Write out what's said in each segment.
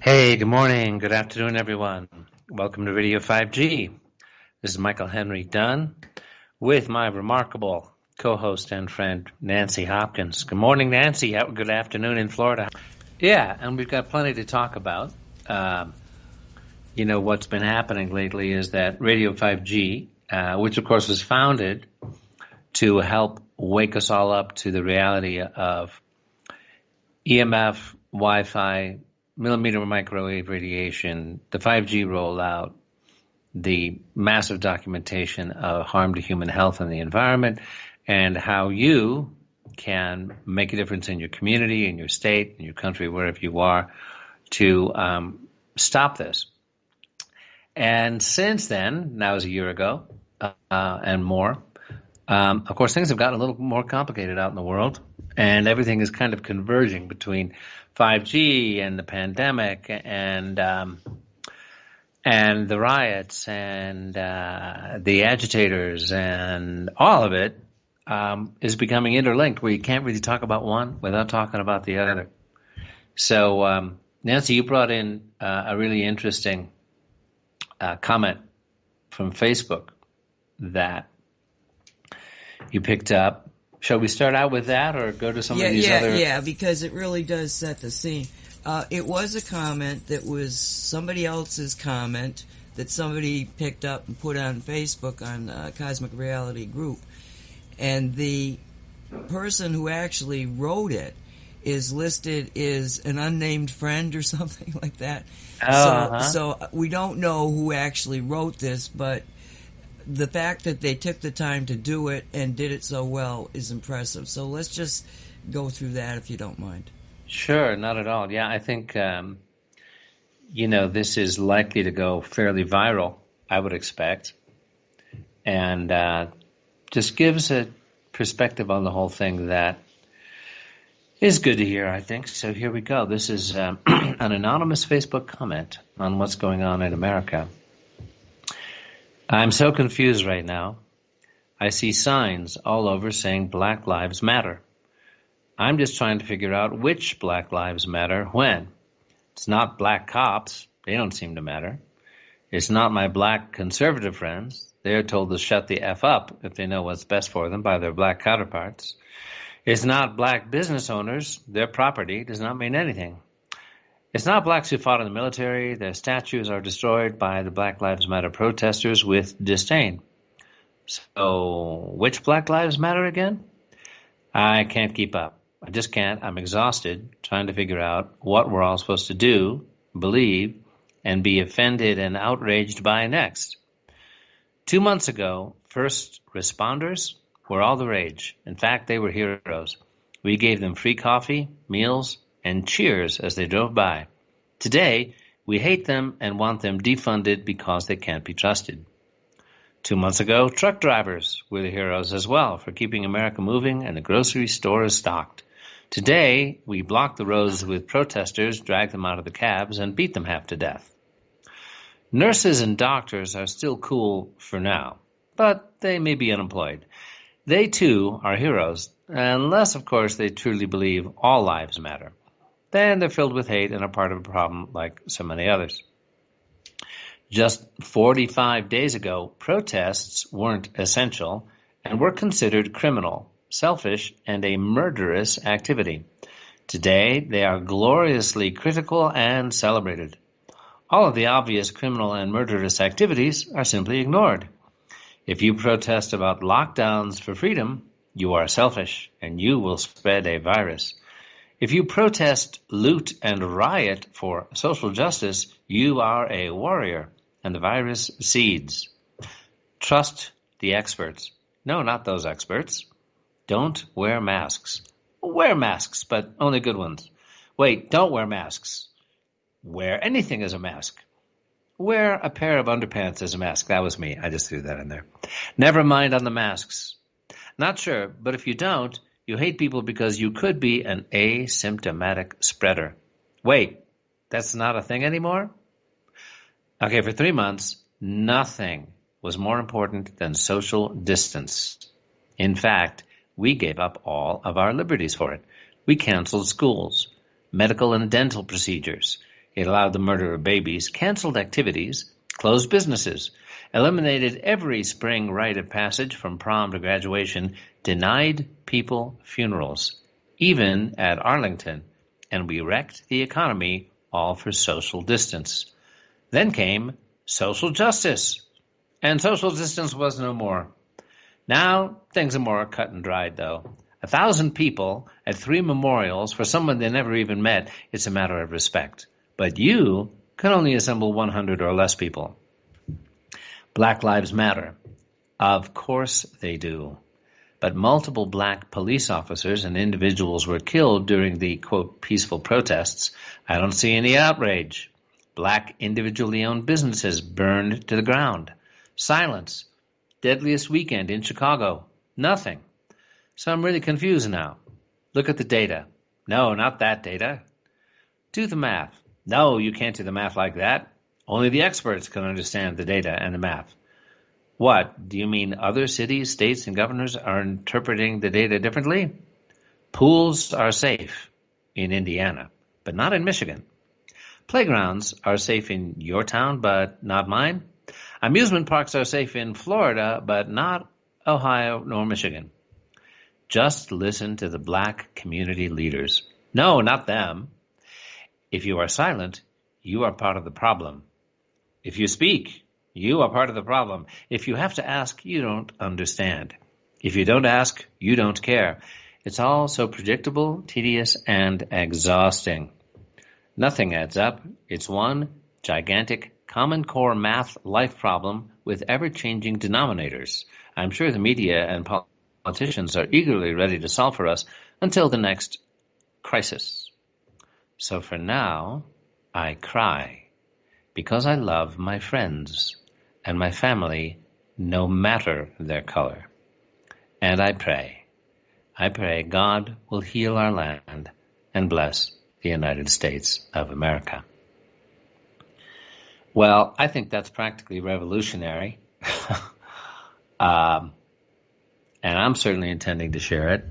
Hey, good morning, good afternoon, everyone. Welcome to Radio 5G. This is Michael Henry Dunn with my remarkable co-host and friend, Nancy Hopkins. Good morning, Nancy. Good afternoon in Florida. Yeah, and we've got plenty to talk about. What's been happening lately is that Radio 5G, which of course was founded to help wake us all up to the reality of EMF, Wi-Fi, millimeter microwave radiation, the 5G rollout, the massive documentation of harm to human health and the environment, and how you can make a difference in your community, in your state, in your country, wherever you are, to stop this. And since then, now is a year ago and more, of course, things have gotten a little more complicated out in the world, and everything is kind of converging between 5G and the pandemic and the riots and the agitators, and all of it is becoming interlinked, where you can't really talk about one without talking about the other. So, Nancy, you brought in a really interesting comment from Facebook that you picked up. Shall we start out with that, or go to some of these other? Yeah, because it really does set the scene. It was a comment that was somebody else's comment that somebody picked up and put on Facebook on Cosmic Reality Group. And the person who actually wrote it is listed as an unnamed friend or something like that. So we don't know who actually wrote this, but the fact that they took the time to do it and did it so well is impressive. So let's just go through that if you don't mind. Sure, not at all. Yeah, I think, this is likely to go fairly viral, I would expect. And just gives a perspective on the whole thing that is good to hear, I think. So here we go. This is an anonymous Facebook comment on what's going on in America. I'm so confused right now. I see signs all over saying Black Lives Matter. I'm just trying to figure out which Black Lives matter when. It's not black cops. They don't seem to matter. It's not my black conservative friends. They're told to shut the F up if they know what's best for them by their black counterparts. It's not black business owners. Their property does not mean anything. It's not blacks who fought in the military. Their statues are destroyed by the Black Lives Matter protesters with disdain. So, which Black Lives Matter again? I can't keep up. I just can't. I'm exhausted trying to figure out what we're all supposed to do, believe, and be offended and outraged by next. 2 months ago, first responders were all the rage. In fact, they were heroes. We gave them free coffee, meals, and cheers as they drove by. Today, we hate them and want them defunded because they can't be trusted. 2 months ago, truck drivers were the heroes as well for keeping America moving and the grocery stores stocked. Today, we block the roads with protesters, drag them out of the cabs, and beat them half to death. Nurses and doctors are still cool for now, but they may be unemployed. They, too, are heroes, unless, of course, they truly believe all lives matter. Then they're filled with hate and are part of a problem like so many others. Just 45 days ago, protests weren't essential and were considered criminal, selfish, and a murderous activity. Today, they are gloriously critical and celebrated. All of the obvious criminal and murderous activities are simply ignored. If you protest about lockdowns for freedom, you are selfish and you will spread a virus. If you protest, loot, and riot for social justice, you are a warrior, and the virus seeds. Trust the experts. No, not those experts. Don't wear masks. Wear masks, but only good ones. Wait, don't wear masks. Wear anything as a mask. Wear a pair of underpants as a mask. That was me. I just threw that in there. Never mind on the masks. Not sure, but if you don't, you hate people because you could be an asymptomatic spreader. Wait, that's not a thing anymore? Okay, for 3 months, nothing was more important than social distance. In fact, we gave up all of our liberties for it. We canceled schools, medical and dental procedures, It allowed the murder of babies, canceled activities, closed businesses, eliminated every spring rite of passage from prom to graduation, denied people funerals, even at Arlington, and we wrecked the economy, all for social distance. Then came social justice, and social distance was no more. Now things are more cut and dried, though. 1,000 people at 3 memorials for someone they never even met, it's a matter of respect. But you can only assemble 100 or less people. Black lives matter. Of course they do. But multiple black police officers and individuals were killed during the, quote, peaceful protests. I don't see any outrage. Black individually owned businesses burned to the ground. Silence. Deadliest weekend in Chicago. Nothing. So I'm really confused now. Look at the data. No, not that data. Do the math. No, you can't do the math like that. Only the experts can understand the data and the math. What? Do you mean other cities, states, and governors are interpreting the data differently? Pools are safe in Indiana, but not in Michigan. Playgrounds are safe in your town, but not mine. Amusement parks are safe in Florida, but not Ohio nor Michigan. Just listen to the black community leaders. No, not them. If you are silent, you are part of the problem. If you speak, you are part of the problem. If you have to ask, you don't understand. If you don't ask, you don't care. It's all so predictable, tedious, and exhausting. Nothing adds up. It's one gigantic common core math life problem with ever-changing denominators. I'm sure the media and politicians are eagerly ready to solve for us until the next crisis. So for now, I cry because I love my friends and my family no matter their color. And I pray God will heal our land and bless the United States of America. Well, I think that's practically revolutionary. And I'm certainly intending to share it.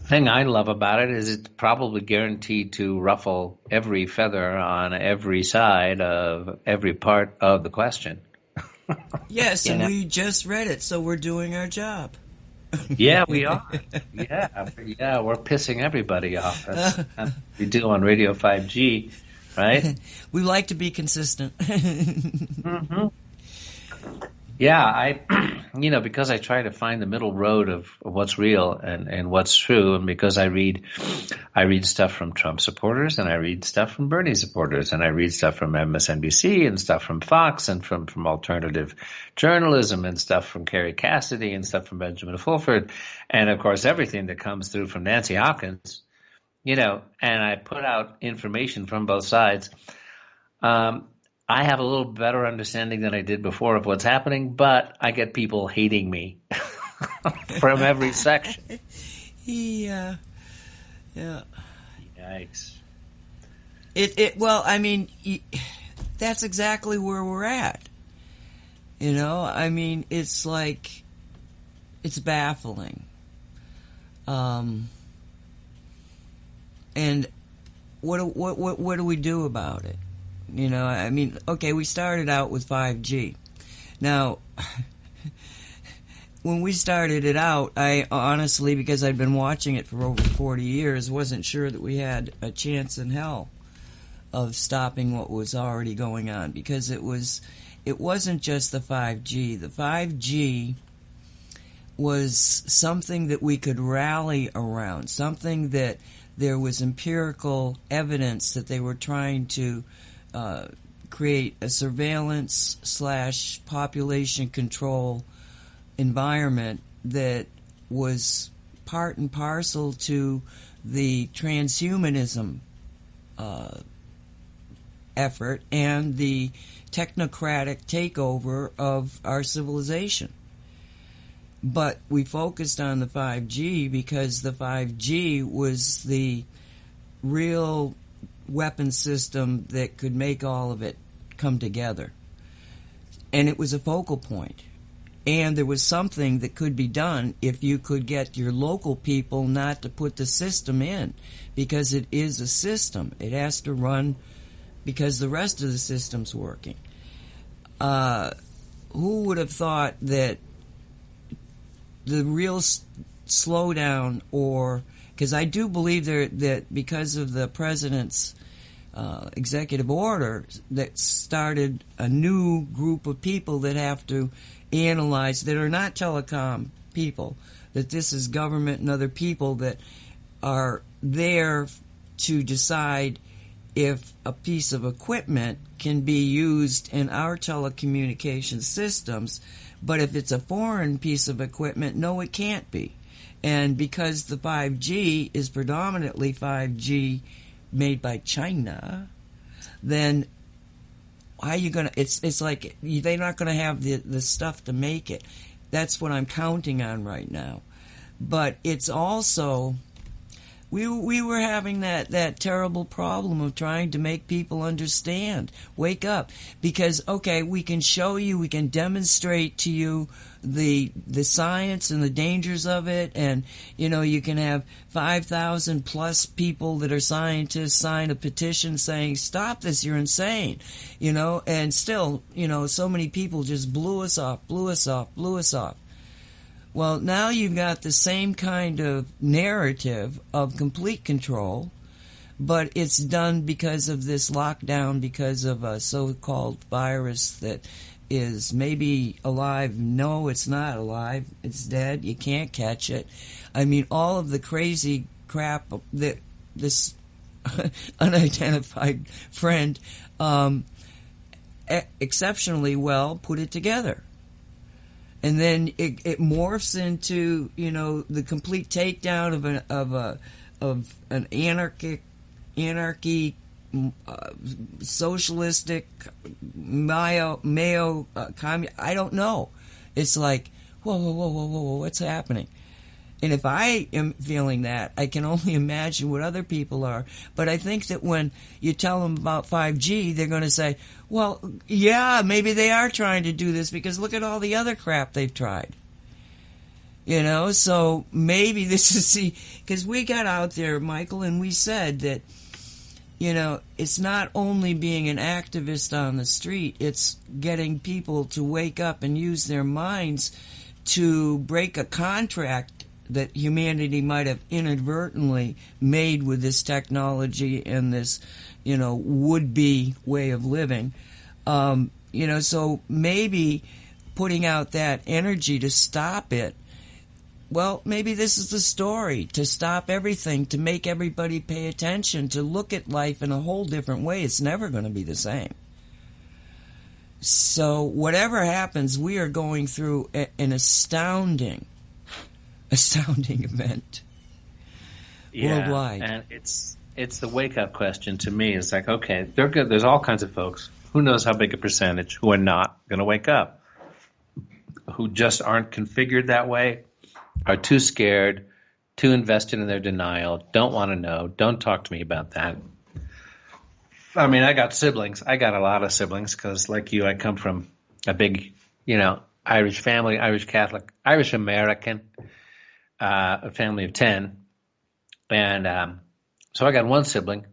Thing I love about it is it's probably guaranteed to ruffle every feather on every side of every part of the question. Yes, and we just read it, so we're doing our job. Yeah, we are. Yeah, we're pissing everybody off. That's what we do on Radio 5G, right? We like to be consistent. Mm-hmm. Yeah, because I try to find the middle road of what's real and what's true, and because I read stuff from Trump supporters, and I read stuff from Bernie supporters, and I read stuff from MSNBC, and stuff from Fox, and from alternative journalism, and stuff from Kerry Cassidy, and stuff from Benjamin Fulford, and of course everything that comes through from Nancy Hopkins, and I put out information from both sides. I have a little better understanding than I did before of what's happening, but I get people hating me from every section. Yeah. Yikes. Well, I mean, that's exactly where we're at. I mean, it's like, it's baffling. And what do we do about it? I mean, okay, we started out with 5G. Now, when we started it out, I honestly, because I'd been watching it for over 40 years, wasn't sure that we had a chance in hell of stopping what was already going on, because it wasn't just the 5G. The 5G was something that we could rally around, something that there was empirical evidence that they were trying to create a surveillance/population control environment that was part and parcel to the transhumanism effort and the technocratic takeover of our civilization. But we focused on the 5G because the 5G was the real weapon system that could make all of it come together. And it was a focal point. And there was something that could be done if you could get your local people not to put the system in, because it is a system. It has to run because the rest of the system's working. Who would have thought that the real slowdown, or because I do believe that because of the president's executive order that started a new group of people that have to analyze, that are not telecom people, that this is government and other people that are there to decide if a piece of equipment can be used in our telecommunication systems, but if it's a foreign piece of equipment, no, it can't be. And because the 5G is predominantly 5G made by China, then how are you going to, it's like they're not going to have the stuff to make it. That's what I'm counting on right now. But it's also, we were having that terrible problem of trying to make people understand. Wake up. Because, okay, we can show you, we can demonstrate to you the science and the dangers of it, and, you know, you can have 5,000 plus people that are scientists sign a petition saying, stop this, you're insane, you know, and still, you know, so many people just blew us off. Well, now you've got the same kind of narrative of complete control, but it's done because of this lockdown, because of a so-called virus that is maybe alive. No, it's not alive. It's dead. You can't catch it. I mean, all of the crazy crap that this unidentified friend exceptionally well put it together. And then it morphs into, you know, the complete takedown of an anarchy, socialistic, Mayo, I don't know. It's like, whoa, what's happening? And if I am feeling that, I can only imagine what other people are. But I think that when you tell them about 5G, they're going to say, well, yeah, maybe they are trying to do this because look at all the other crap they've tried. You know, so maybe this is because we got out there, Michael, and we said that, you know, it's not only being an activist on the street, it's getting people to wake up and use their minds to break a contract that humanity might have inadvertently made with this technology and this, you know, would-be way of living. You know, so maybe putting out that energy to stop it, well, maybe this is the story, to stop everything, to make everybody pay attention, to look at life in a whole different way. It's never going to be the same. So whatever happens, we are going through an astounding event worldwide. And it's the wake-up question to me. It's like, okay, they're good. There's all kinds of folks, who knows how big a percentage, who are not going to wake up, who just aren't configured that way, are too scared, too invested in their denial, don't want to know, don't talk to me about that. I mean, I got siblings. I got a lot of siblings because, like you, I come from a big, you know, Irish family, Irish Catholic, Irish American, a family of 10. And so I got one sibling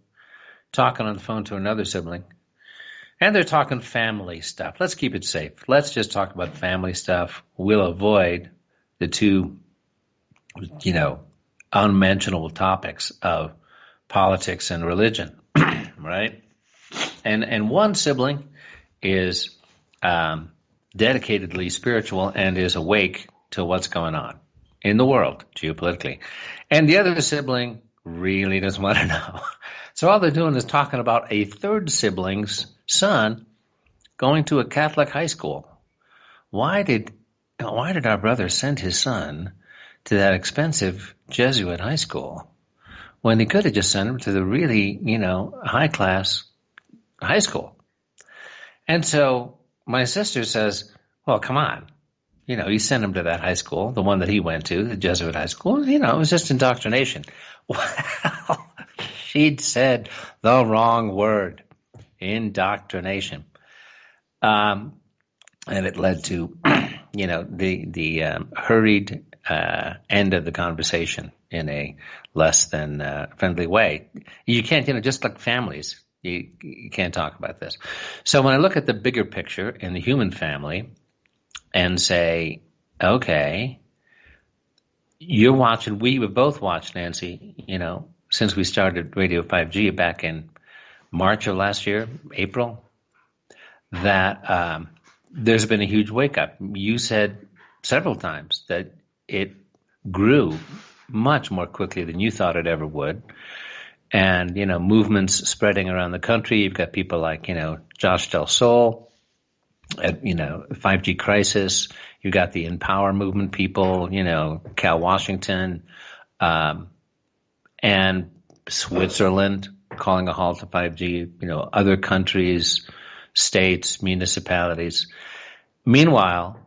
talking on the phone to another sibling, and they're talking family stuff. Let's keep it safe. Let's just talk about family stuff. We'll avoid the two, you know, unmentionable topics of politics and religion, right? And one sibling is dedicatedly spiritual and is awake to what's going on in the world geopolitically. And the other sibling really doesn't want to know. So all they're doing is talking about a third sibling's son going to a Catholic high school. Why did our brother send his son to that expensive Jesuit high school when he could have just sent him to the really, you know, high-class high school? And so my sister says, well, come on. You know, you sent him to that high school, the one that he went to, the Jesuit high school. You know, it was just indoctrination. Well, she'd said the wrong word, indoctrination. And it led to the hurried end of the conversation in a less than friendly way. You can't, just like families, you can't talk about this. So when I look at the bigger picture in the human family and say, okay, you're watching, we have both watched, Nancy, since we started Radio 5G back in March of last year, April, that there's been a huge wake up. You said several times that it grew much more quickly than you thought it ever would. And, movements spreading around the country. You've got people like, Josh Del Sol at, 5G Crisis. You've got the Empower Movement people, Cal Washington, and Switzerland calling a halt to 5G, other countries, states, municipalities. Meanwhile,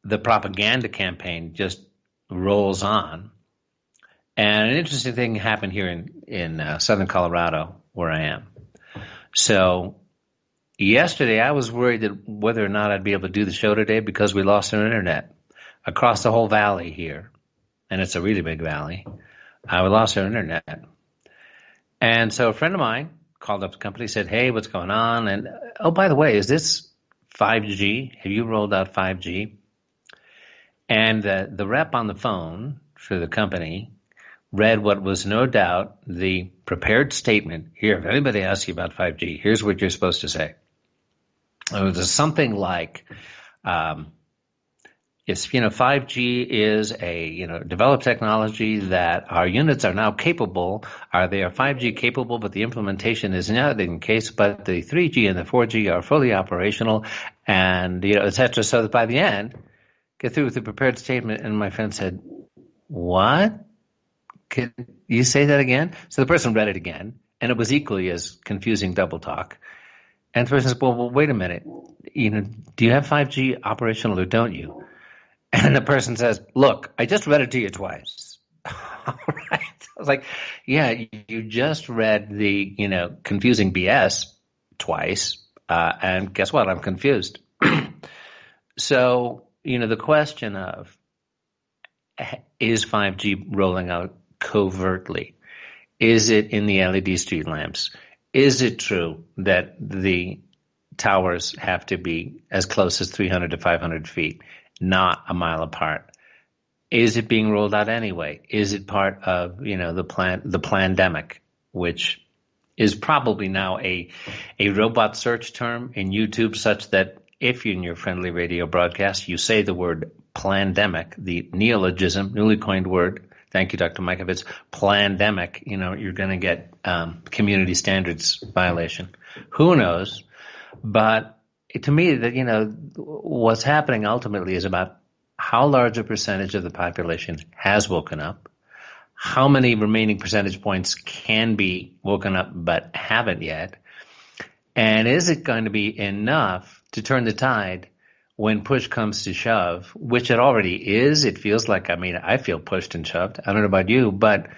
the propaganda campaign just rolls on. And an interesting thing happened here in southern Colorado, where I am. So yesterday, I was worried that whether or not I'd be able to do the show today because we lost our internet across the whole valley here. And it's a really big valley. We lost our internet. And so a friend of mine called up the company, said, hey, what's going on? And, oh, by the way, is this 5G? Have you rolled out 5G? And the rep on the phone for the company read what was no doubt the prepared statement. Here, if anybody asks you about 5G, here's what you're supposed to say. It was something like, 5G is a, developed technology that our units are now capable, they are 5G capable, but the implementation is not in case, but the 3G and the 4G are fully operational and, et cetera. So that by the end, get through with the prepared statement. And my friend said, what? Could you say that again? So the person read it again, and it was equally as confusing double talk. And the person said, well, wait a minute. Do you have 5G operational or don't you? And the person says, look, I just read it to you twice. All right. I was like, yeah, you just read the, confusing BS twice. And guess what? I'm confused. So, the question of, is 5G rolling out covertly? Is it in the LED street lamps? Is it true that the towers have to be as close as 300 to 500 feet, not a mile apart? Is it being rolled out anyway? Is it part of, the plandemic, which is probably now a robot search term in YouTube, such that if in your friendly radio broadcast you say the word plandemic, the neologism, newly coined word, thank you, Dr. Mikovits, plandemic, you're going to get community standards violation. Who knows? But to me, that what's happening ultimately is about how large a percentage of the population has woken up, how many remaining percentage points can be woken up but haven't yet, and is it going to be enough to turn the tide when push comes to shove, which it already is. It feels like, I feel pushed and shoved. I don't know about you, but,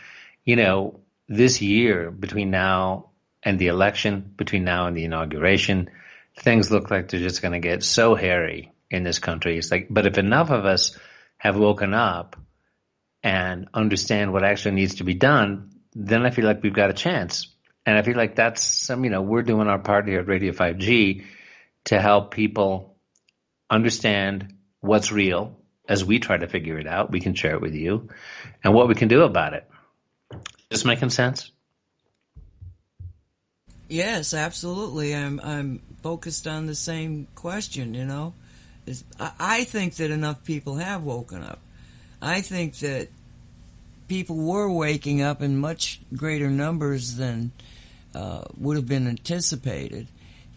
this year between now and the election, between now and the inauguration, things look like they're just going to get so hairy in this country. It's like, but if enough of us have woken up and understand what actually needs to be done, then I feel like we've got a chance. And I feel like that's we're doing our part here at Radio 5G to help people understand what's real as we try to figure it out. We can share it with you and what we can do about it. Is this making sense? Yes, absolutely. I'm focused on the same question, I think that enough people have woken up. I think that people were waking up in much greater numbers than would have been anticipated,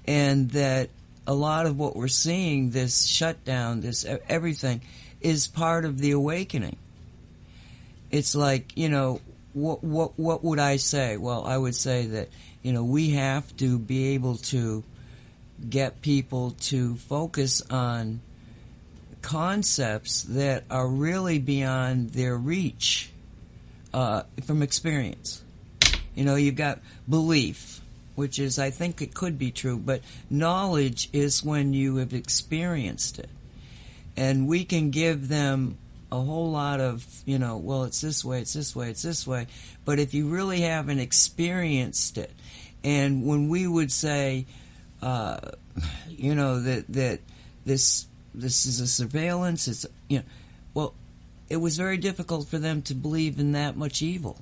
and that a lot of what we're seeing, this shutdown, this everything, is part of the awakening. It's like, what would I say? Well, I would say that, we have to be able to get people to focus on concepts that are really beyond their reach from experience. You've got belief, which is, I think it could be true, but knowledge is when you have experienced it. And we can give them a whole lot of, well, it's this way, it's this way, it's this way. But if you really haven't experienced it, and when we would say, that this is a surveillance, it's, well, it was very difficult for them to believe in that much evil.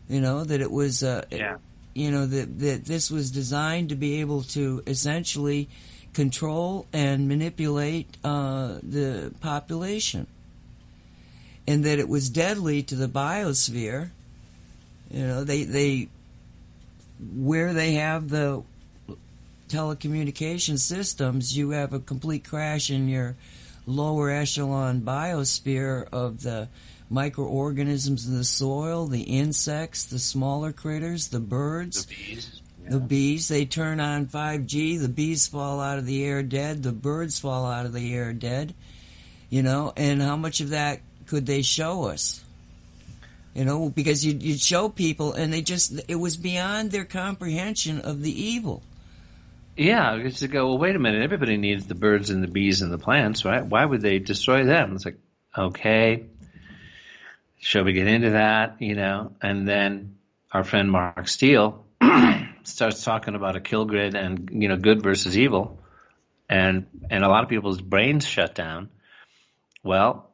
That it was, that this was designed to be able to essentially control and manipulate the population, and that it was deadly to the biosphere. They where they have the telecommunication systems, you have a complete crash in your lower echelon biosphere of the microorganisms in the soil, the insects, the smaller critters, the birds. The bees. The bees, they turn on 5G, the bees fall out of the air dead, the birds fall out of the air dead, and how much of that could they show us? Because you'd show people and it was beyond their comprehension of the evil. Yeah, because you go, well, wait a minute, everybody needs the birds and the bees and the plants, right? Why would they destroy them? It's like, okay, shall we get into that, And then our friend Mark Steele starts talking about a kill grid and, good versus evil. And a lot of people's brains shut down. Well,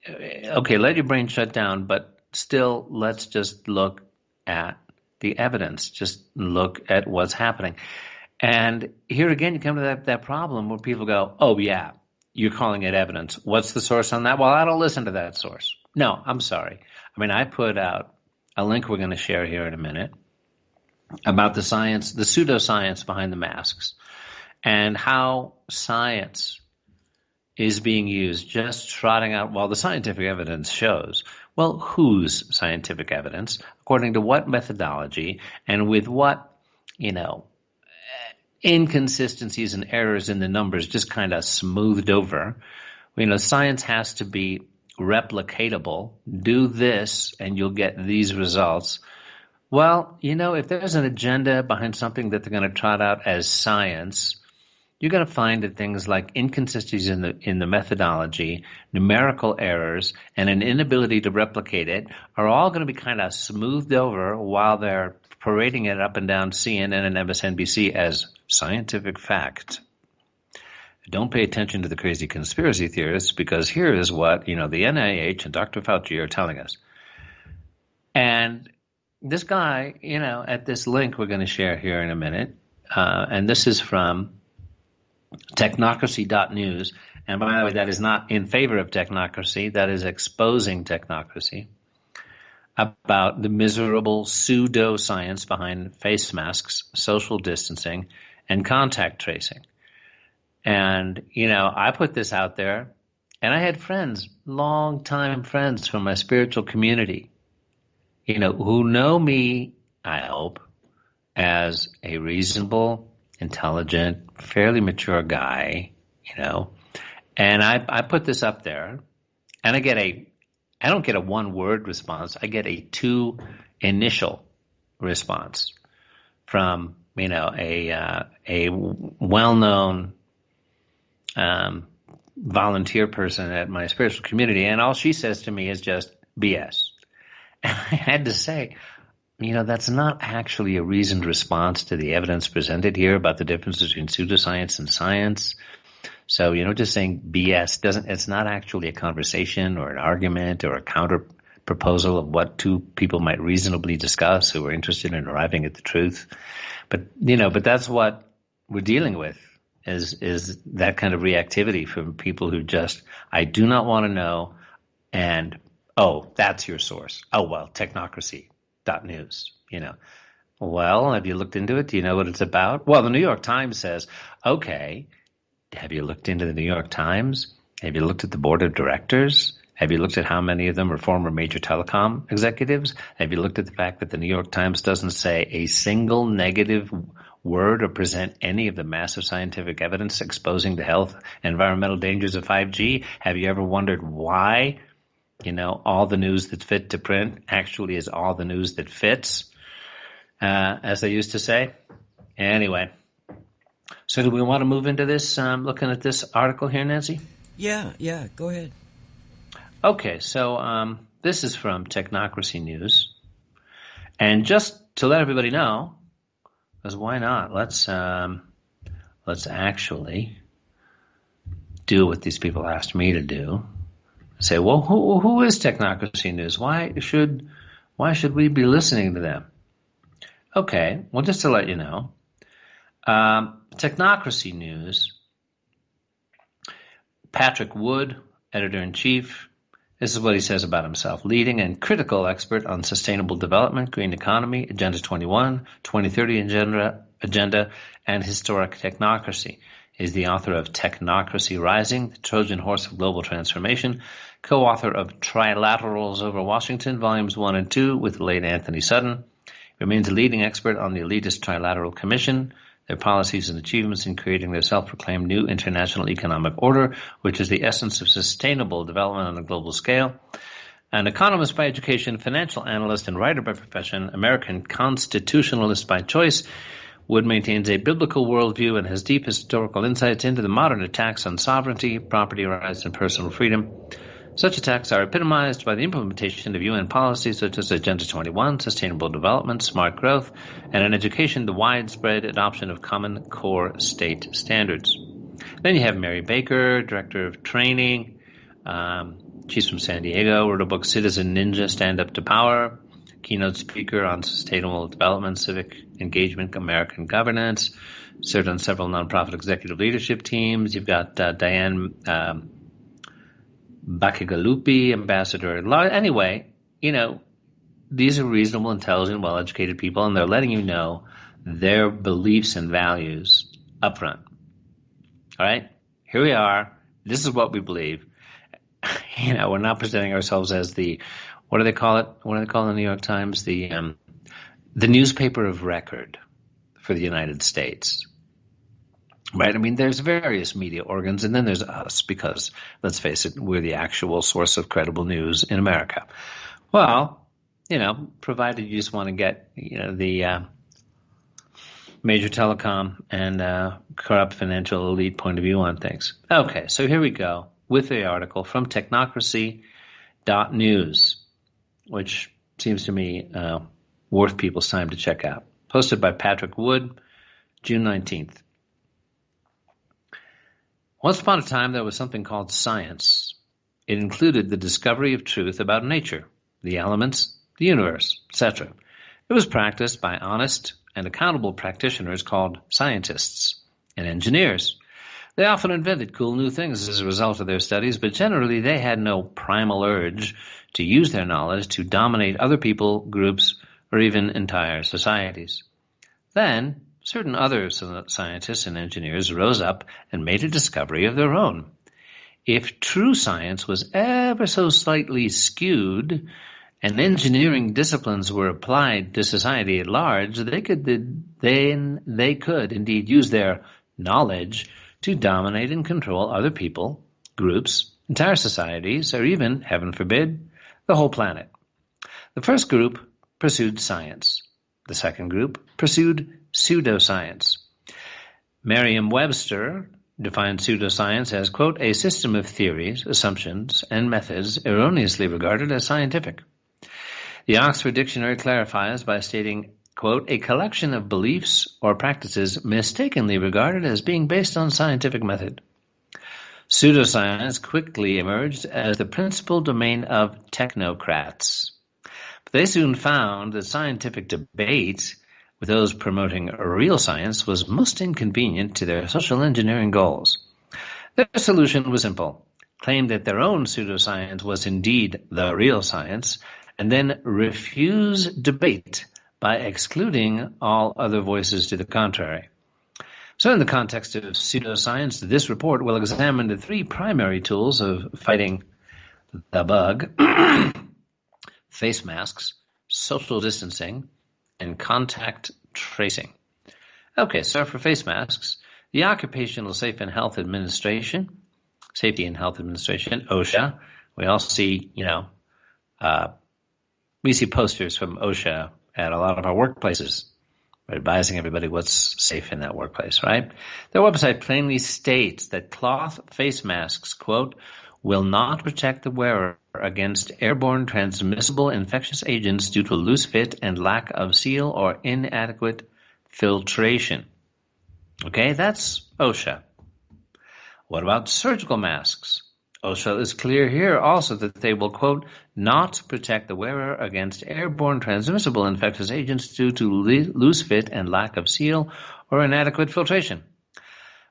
okay, let your brain shut down, but still let's just look at the evidence. Just look at what's happening. And here again, you come to that problem where people go, oh, yeah, you're calling it evidence. What's the source on that? Well, I don't listen to that source. No, I'm sorry. I put out a link we're going to share here in a minute about the science, the pseudoscience behind the masks, and how science is being used, just trotting out, well, the scientific evidence shows. Well, whose scientific evidence? According to what methodology, and with what, inconsistencies and errors in the numbers just kind of smoothed over. Science has to be replicatable. Do this and you'll get these results. Well, if there's an agenda behind something that they're going to trot out as science, you're going to find that things like inconsistencies in the methodology, numerical errors, and an inability to replicate it are all going to be kind of smoothed over while they're parading it up and down CNN and MSNBC as scientific fact. Don't pay attention to the crazy conspiracy theorists, because here is what, the NIH and Dr. Fauci are telling us. And this guy, at this link we're going to share here in a minute, and this is from technocracy.news. And by the way, that is not in favor of technocracy. That is exposing technocracy, about the miserable pseudoscience behind face masks, social distancing, and contact tracing. And, I put this out there, and I had friends, long-time friends from my spiritual community, who know me, I hope, as a reasonable, intelligent, fairly mature guy, and I put this up there, and I don't get a one-word response. I get a two initial response from, a well-known volunteer person at my spiritual community, and all she says to me is just BS. And I had to say, that's not actually a reasoned response to the evidence presented here about the difference between pseudoscience and science. So, just saying BS it's not actually a conversation or an argument or a counter proposal of what two people might reasonably discuss who are interested in arriving at the truth. But that's what we're dealing with is that kind of reactivity from people who just, I do not want to know, and, oh, that's your source. Oh, well, technocracy.news, Well, have you looked into it? Do you know what it's about? Well, the New York Times says, okay, have you looked into the New York Times? Have you looked at the board of directors? Have you looked at how many of them are former major telecom executives? Have you looked at the fact that the New York Times doesn't say a single negative word or present any of the massive scientific evidence exposing the health and environmental dangers of 5G? Have you ever wondered why, all the news that's fit to print actually is all the news that fits, as they used to say? Anyway, So do we want to move into this, looking at this article here, Nancy? Yeah, go ahead. Okay, so this is from Technocracy News. And just to let everybody know, because why not? Let's actually do what these people asked me to do. Say, well, who is Technocracy News? Why should we be listening to them? Okay, well, just to let you know, Technocracy News, Patrick Wood, editor-in-chief, this is what he says about himself. Leading and critical expert on sustainable development, green economy, Agenda 21, 2030 agenda, and historic technocracy. He's the author of Technocracy Rising, the Trojan Horse of Global Transformation, co-author of Trilaterals Over Washington, Volumes 1 and 2, with the late Anthony Sutton. He remains a leading expert on the elitist Trilateral Commission, their policies and achievements in creating their self-proclaimed new international economic order, which is the essence of sustainable development on a global scale. An economist by education, financial analyst, and writer by profession, American constitutionalist by choice, Wood maintains a biblical worldview and has deep historical insights into the modern attacks on sovereignty, property rights, and personal freedom. Such attacks are epitomized by the implementation of UN policies such as Agenda 21, Sustainable Development, Smart Growth, and in education, the widespread adoption of common core state standards. Then you have Mary Baker, Director of Training. She's from San Diego, wrote a book, Citizen Ninja, Stand Up to Power, keynote speaker on sustainable development, civic engagement, American governance, served on several nonprofit executive leadership teams. You've got Diane Bacigalupi, ambassador at large. Anyway, these are reasonable, intelligent, well-educated people, and they're letting you know their beliefs and values up front. All right? Here we are. This is what we believe. We're not presenting ourselves as the, what do they call it? What do they call it in the New York Times? The newspaper of record for the United States. Right? I mean, there's various media organs, and then there's us, because, let's face it, we're the actual source of credible news in America. Well, provided you just want to get, the major telecom and corrupt financial elite point of view on things. Okay, so here we go with the article from technocracy.news, which seems to me worth people's time to check out. Posted by Patrick Wood, June 19th. Once upon a time, there was something called science. It included the discovery of truth about nature, the elements, the universe, etc. It was practiced by honest and accountable practitioners called scientists and engineers. They often invented cool new things as a result of their studies, but generally they had no primal urge to use their knowledge to dominate other people, groups, or even entire societies. Then, certain other scientists and engineers rose up and made a discovery of their own. If true science was ever so slightly skewed and engineering disciplines were applied to society at large, they could indeed use their knowledge to dominate and control other people, groups, entire societies, or even, heaven forbid, the whole planet. The first group pursued science. The second group pursued pseudoscience. Merriam-Webster defined pseudoscience as, quote, a system of theories, assumptions, and methods erroneously regarded as scientific. The Oxford Dictionary clarifies by stating, quote, a collection of beliefs or practices mistakenly regarded as being based on scientific method. Pseudoscience quickly emerged as the principal domain of technocrats. But they soon found that scientific debate with those promoting real science was most inconvenient to their social engineering goals. Their solution was simple: claim that their own pseudoscience was indeed the real science, and then refuse debate by excluding all other voices to the contrary. So in the context of pseudoscience, this report will examine the three primary tools of fighting the bug: face masks, social distancing, and contact tracing. Okay, so for face masks, the Occupational Safety and Health Administration, OSHA, we all see, we see posters from OSHA at a lot of our workplaces. advising everybody what's safe in that workplace, right? Their website plainly states that cloth face masks, quote, will not protect the wearer against airborne transmissible infectious agents due to loose fit and lack of seal or inadequate filtration. Okay, that's OSHA. What about surgical masks? OSHA is clear here also that they will, quote, not protect the wearer against airborne transmissible infectious agents due to loose fit and lack of seal or inadequate filtration.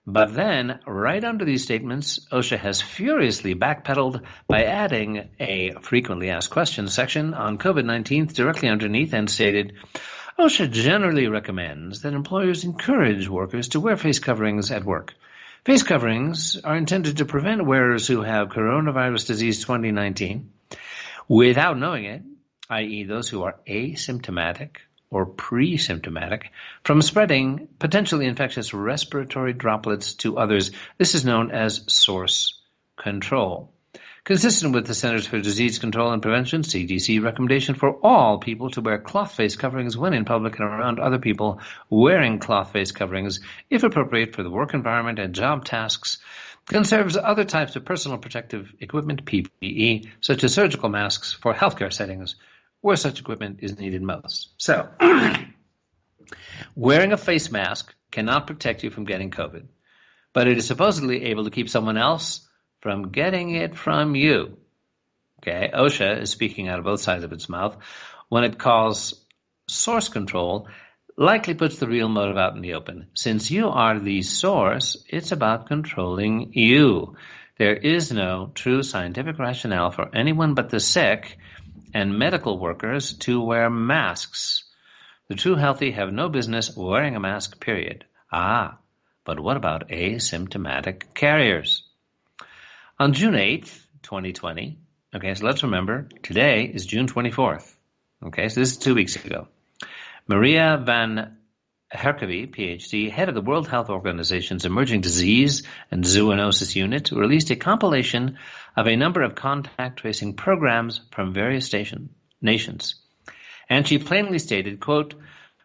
But then, right under these statements, OSHA has furiously backpedaled by adding a frequently asked questions section on COVID-19 directly underneath and stated, OSHA generally recommends that employers encourage workers to wear face coverings at work. Face coverings are intended to prevent wearers who have coronavirus disease 2019 without knowing it, i.e. those who are asymptomatic or pre-symptomatic, from spreading potentially infectious respiratory droplets to others. This is known as source control. Consistent with the Centers for Disease Control and Prevention, CDC, recommendation for all people to wear cloth face coverings when in public and around other people wearing cloth face coverings, if appropriate for the work environment and job tasks, conserves other types of personal protective equipment, PPE, such as surgical masks for healthcare settings, where such equipment is needed most. So, wearing a face mask cannot protect you from getting COVID, but it is supposedly able to keep someone else from getting it from you. Okay, OSHA is speaking out of both sides of its mouth when it calls source control, likely puts the real motive out in the open. Since you are the source, it's about controlling you. There is no true scientific rationale for anyone but the sick and medical workers to wear masks. The true healthy have no business wearing a mask, period. But what about asymptomatic carriers? On June 8th, 2020, okay, so let's remember, today is June 24th. Okay, so this is 2 weeks ago. Maria van Herkevy, PhD, head of the World Health Organization's Emerging Disease and Zoonosis Unit, released a compilation of a number of contact tracing programs from various nations. And she plainly stated, quote,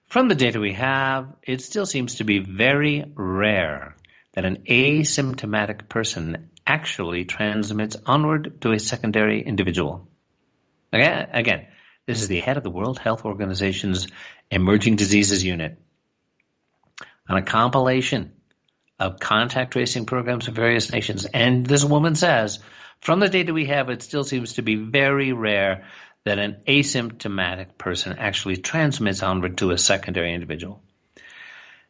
from the data we have, it still seems to be very rare that an asymptomatic person actually transmits onward to a secondary individual. Again, this is the head of the World Health Organization's Emerging Diseases Unit. On a compilation of contact tracing programs from various nations. And this woman says, from the data we have, it still seems to be very rare that an asymptomatic person actually transmits onward to a secondary individual.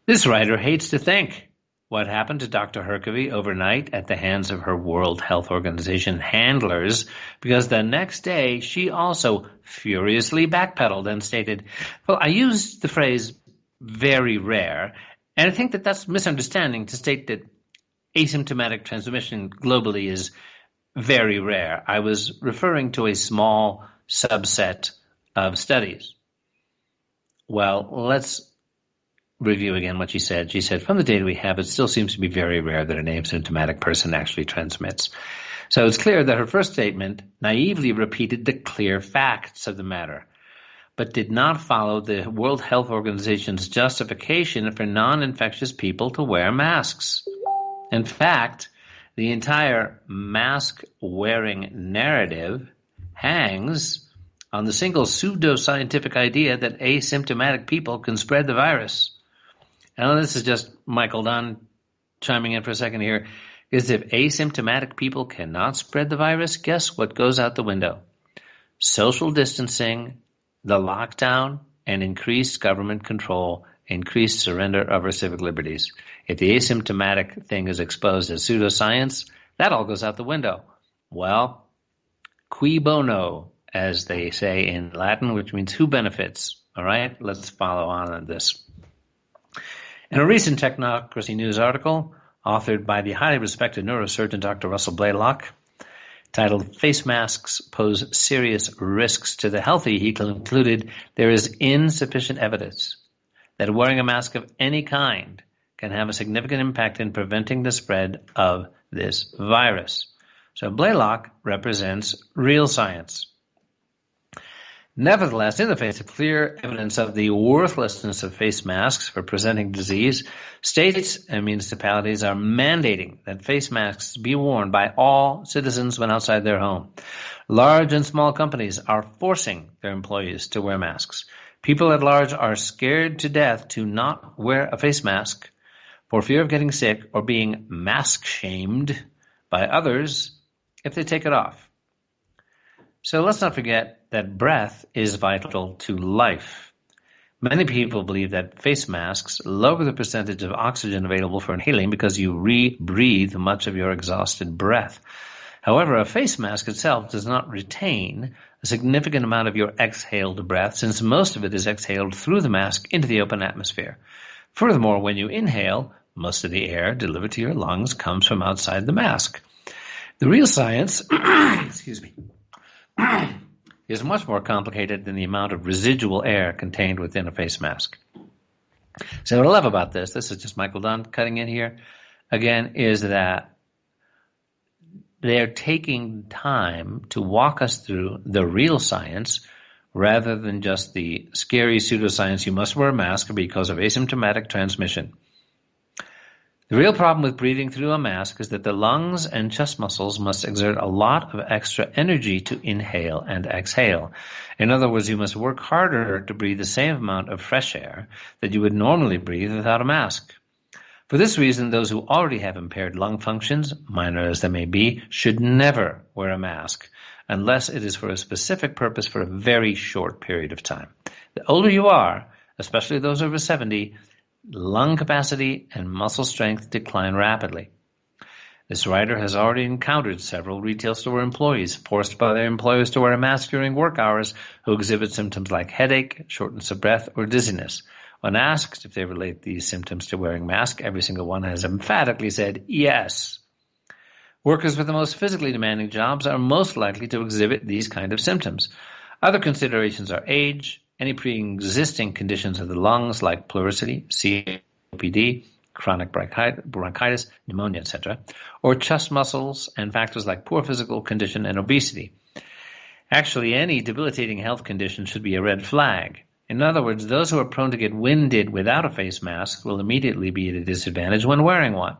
This writer hates to think what happened to Dr. Herkevy overnight at the hands of her World Health Organization handlers, because the next day she also furiously backpedaled and stated, well, I used the phrase very rare, and I think that that's misunderstanding to state that asymptomatic transmission globally is very rare. I was referring to a small subset of studies. Well, let's review again what she said. She said, from the data we have, it still seems to be very rare that an asymptomatic person actually transmits. So it's clear that her first statement naively repeated the clear facts of the matter, but did not follow the World Health Organization's justification for non-infectious people to wear masks. In fact, the entire mask-wearing narrative hangs on the single pseudo-scientific idea that asymptomatic people can spread the virus. And this is just Michael Dunn chiming in for a second here, is if asymptomatic people cannot spread the virus, guess what goes out the window? Social distancing, the lockdown, and increased government control, increased surrender of our civic liberties. If the asymptomatic thing is exposed as pseudoscience, that all goes out the window. Well, cui bono, as they say in Latin, which means who benefits. All right, let's follow on this. In a recent Technocracy News article, authored by the highly respected neurosurgeon Dr. Russell Blaylock, titled Face Masks Pose Serious Risks to the Healthy, he concluded there is insufficient evidence that wearing a mask of any kind can have a significant impact in preventing the spread of this virus. So Blaylock represents real science. Nevertheless, in the face of clear evidence of the worthlessness of face masks for presenting disease, states and municipalities are mandating that face masks be worn by all citizens when outside their home. Large and small companies are forcing their employees to wear masks. People at large are scared to death to not wear a face mask for fear of getting sick or being mask-shamed by others if they take it off. So let's not forget that breath is vital to life. Many people believe that face masks lower the percentage of oxygen available for inhaling because you re-breathe much of your exhausted breath. However, a face mask itself does not retain a significant amount of your exhaled breath, since most of it is exhaled through the mask into the open atmosphere. Furthermore, when you inhale, most of the air delivered to your lungs comes from outside the mask. The real science is much more complicated than the amount of residual air contained within a face mask. So what I love about this is just Michael Dunn cutting in here, again, is that they're taking time to walk us through the real science rather than just the scary pseudoscience, you must wear a mask because of asymptomatic transmission. The real problem with breathing through a mask is that the lungs and chest muscles must exert a lot of extra energy to inhale and exhale. In other words, you must work harder to breathe the same amount of fresh air that you would normally breathe without a mask. For this reason, those who already have impaired lung functions, minor as they may be, should never wear a mask unless it is for a specific purpose for a very short period of time. The older you are, especially those over 70, lung capacity and muscle strength decline rapidly. This writer has already encountered several retail store employees forced by their employers to wear a mask during work hours who exhibit symptoms like headache, shortness of breath, or dizziness. When asked if they relate these symptoms to wearing a mask, every single one has emphatically said yes. Workers with the most physically demanding jobs are most likely to exhibit these kind of symptoms. Other considerations are age, any pre-existing conditions of the lungs like pleurisy, COPD, chronic bronchitis, pneumonia, etc., or chest muscles and factors like poor physical condition and obesity. Actually, any debilitating health condition should be a red flag. In other words, those who are prone to get winded without a face mask will immediately be at a disadvantage when wearing one.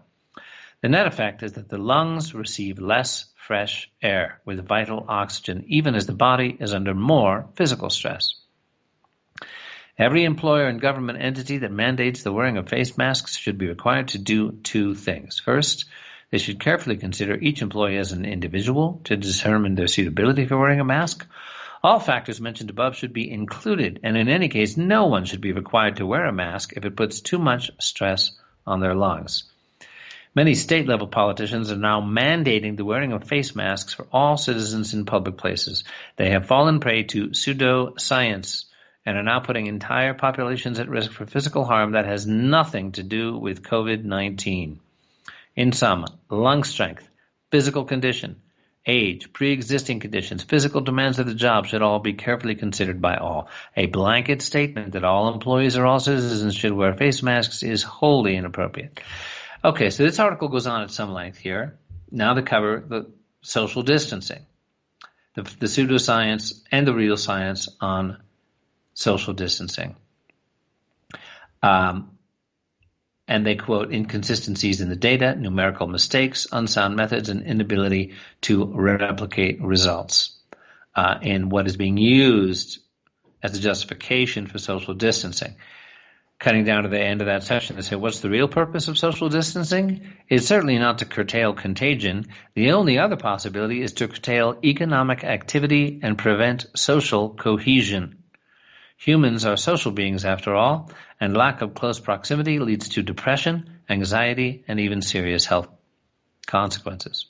The net effect is that the lungs receive less fresh air with vital oxygen, even as the body is under more physical stress. Every employer and government entity that mandates the wearing of face masks should be required to do two things. First, they should carefully consider each employee as an individual to determine their suitability for wearing a mask. All factors mentioned above should be included, and in any case, no one should be required to wear a mask if it puts too much stress on their lungs. Many state-level politicians are now mandating the wearing of face masks for all citizens in public places. They have fallen prey to pseudoscience and are now putting entire populations at risk for physical harm that has nothing to do with COVID-19. In sum, lung strength, physical condition, age, pre-existing conditions, physical demands of the job should all be carefully considered by all. A blanket statement that all employees or all citizens should wear face masks is wholly inappropriate. Okay, so this article goes on at some length here, now to cover the social distancing, the pseudoscience and the real science on social distancing. And they quote inconsistencies in the data, numerical mistakes, unsound methods, and inability to replicate results in what is being used as a justification for social distancing. Cutting down to the end of that section, they say, what's the real purpose of social distancing? It's certainly not to curtail contagion. The only other possibility is to curtail economic activity and prevent social cohesion. Humans are social beings, after all, and lack of close proximity leads to depression, anxiety, and even serious health consequences.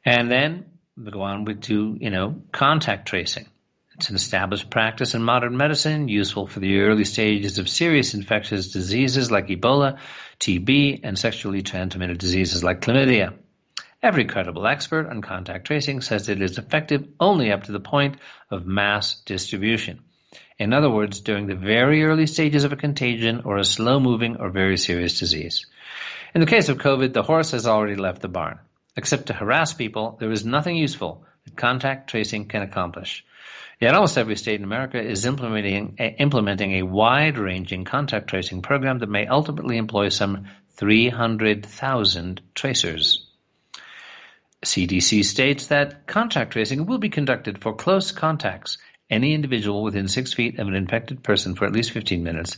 And then we go on to contact tracing. It's an established practice in modern medicine, useful for the early stages of serious infectious diseases like Ebola, TB, and sexually transmitted diseases like chlamydia. Every credible expert on contact tracing says it is effective only up to the point of mass distribution. In other words, during the very early stages of a contagion or a slow-moving or very serious disease. In the case of COVID, the horse has already left the barn. Except to harass people, there is nothing useful that contact tracing can accomplish. Yet almost every state in America is implementing a wide-ranging contact tracing program that may ultimately employ some 300,000 tracers. CDC states that contact tracing will be conducted for close contacts, any individual within 6 feet of an infected person for at least 15 minutes,